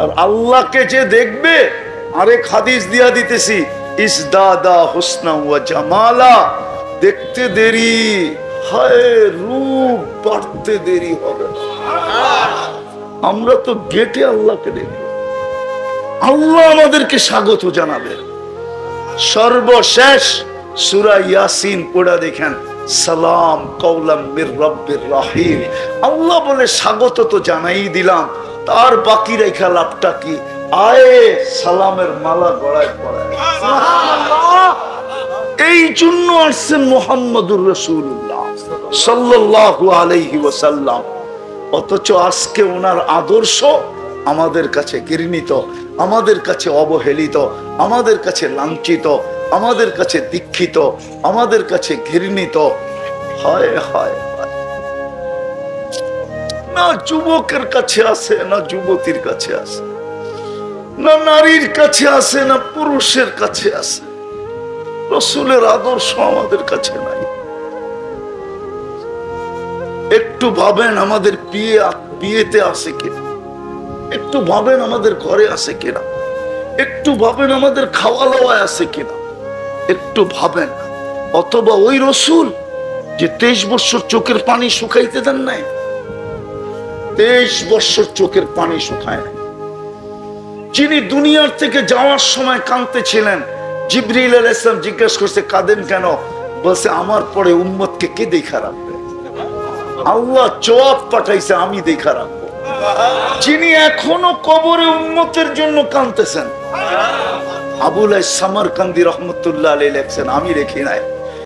আর আল্লাহকে যে দেখবে, আরেক হাদিস দিয়া দিতেছি, ইসদাদা হুসনা ওয়া জামালা। দেখতে দেরি, হায় রূপ বাড়তে দেরি হবে। আমরা তো গেটে আল্লাহকে দেখব, আল্লাহ আমাদেরকে স্বাগত জানাবে। সর্বশেষ সূরা ইয়াসিন পড়া দেখেন, সালাম কওলাম মির রাব্বির রহিম। আল্লাহ বলে স্বাগত তো জানাই দিলাম, তার বাকি রেখা লাভটা কি? আয়ে সালামের মালা গলায় পরায়। এই জন্য আসছেন মুহাম্মদুর রাসূলুল্লাহ সাল্লাল্লাহু আলাইহি ওয়াসাল্লাম। অথচ আজকে ওনার আদর্শ আমাদের কাছে ঘৃণিত, আমাদের কাছে অবহেলিত, আমাদের কাছে লাঞ্ছিত, আমাদের কাছে দীক্ষিত, আমাদের কাছে ঘৃণিত। হায় হায়, না যুবকের কাছে আছে, না যুবতীর কাছে আছে, না নারীর কাছে আছে, না পুরুষের কাছে আছে। রাসূলের আদর্শ আমাদের কাছে নাই। একটু ভাবেন আমাদের বিয়েতে আছে কিনা, একটু ভাবেন আমাদের ঘরে আছে কিনা, একটু ভাবেন আমাদের খাওয়া দাওয়ায় আছে কিনা, একটু ভাবেন। অথবা ওই রাসূল যে 23 বছর চোখের পানি শুকাইতে দেন নাই, 23 বছর চোখের পানি শুকায় নাই, যিনি দুনিয়ার থেকে যাওয়ার সময় কাঁদতেছিলেন, জিবরিল আলাইহিস সালাম জিজ্ঞেস করছে কাঁদেন কেন? বলছে আমার পরে উম্মতকে কে দেখা রাখবে? আল্লাহ জবাব পাঠাইছে আমি দেখা রাখবো। যিনি এখনো কবরে উম্মতের জন্য কাঁদতেছেন, আবুল সামারকান্দি রহমতুল্লাহ আলাইহি লেখছেন আমি রেখি নাই,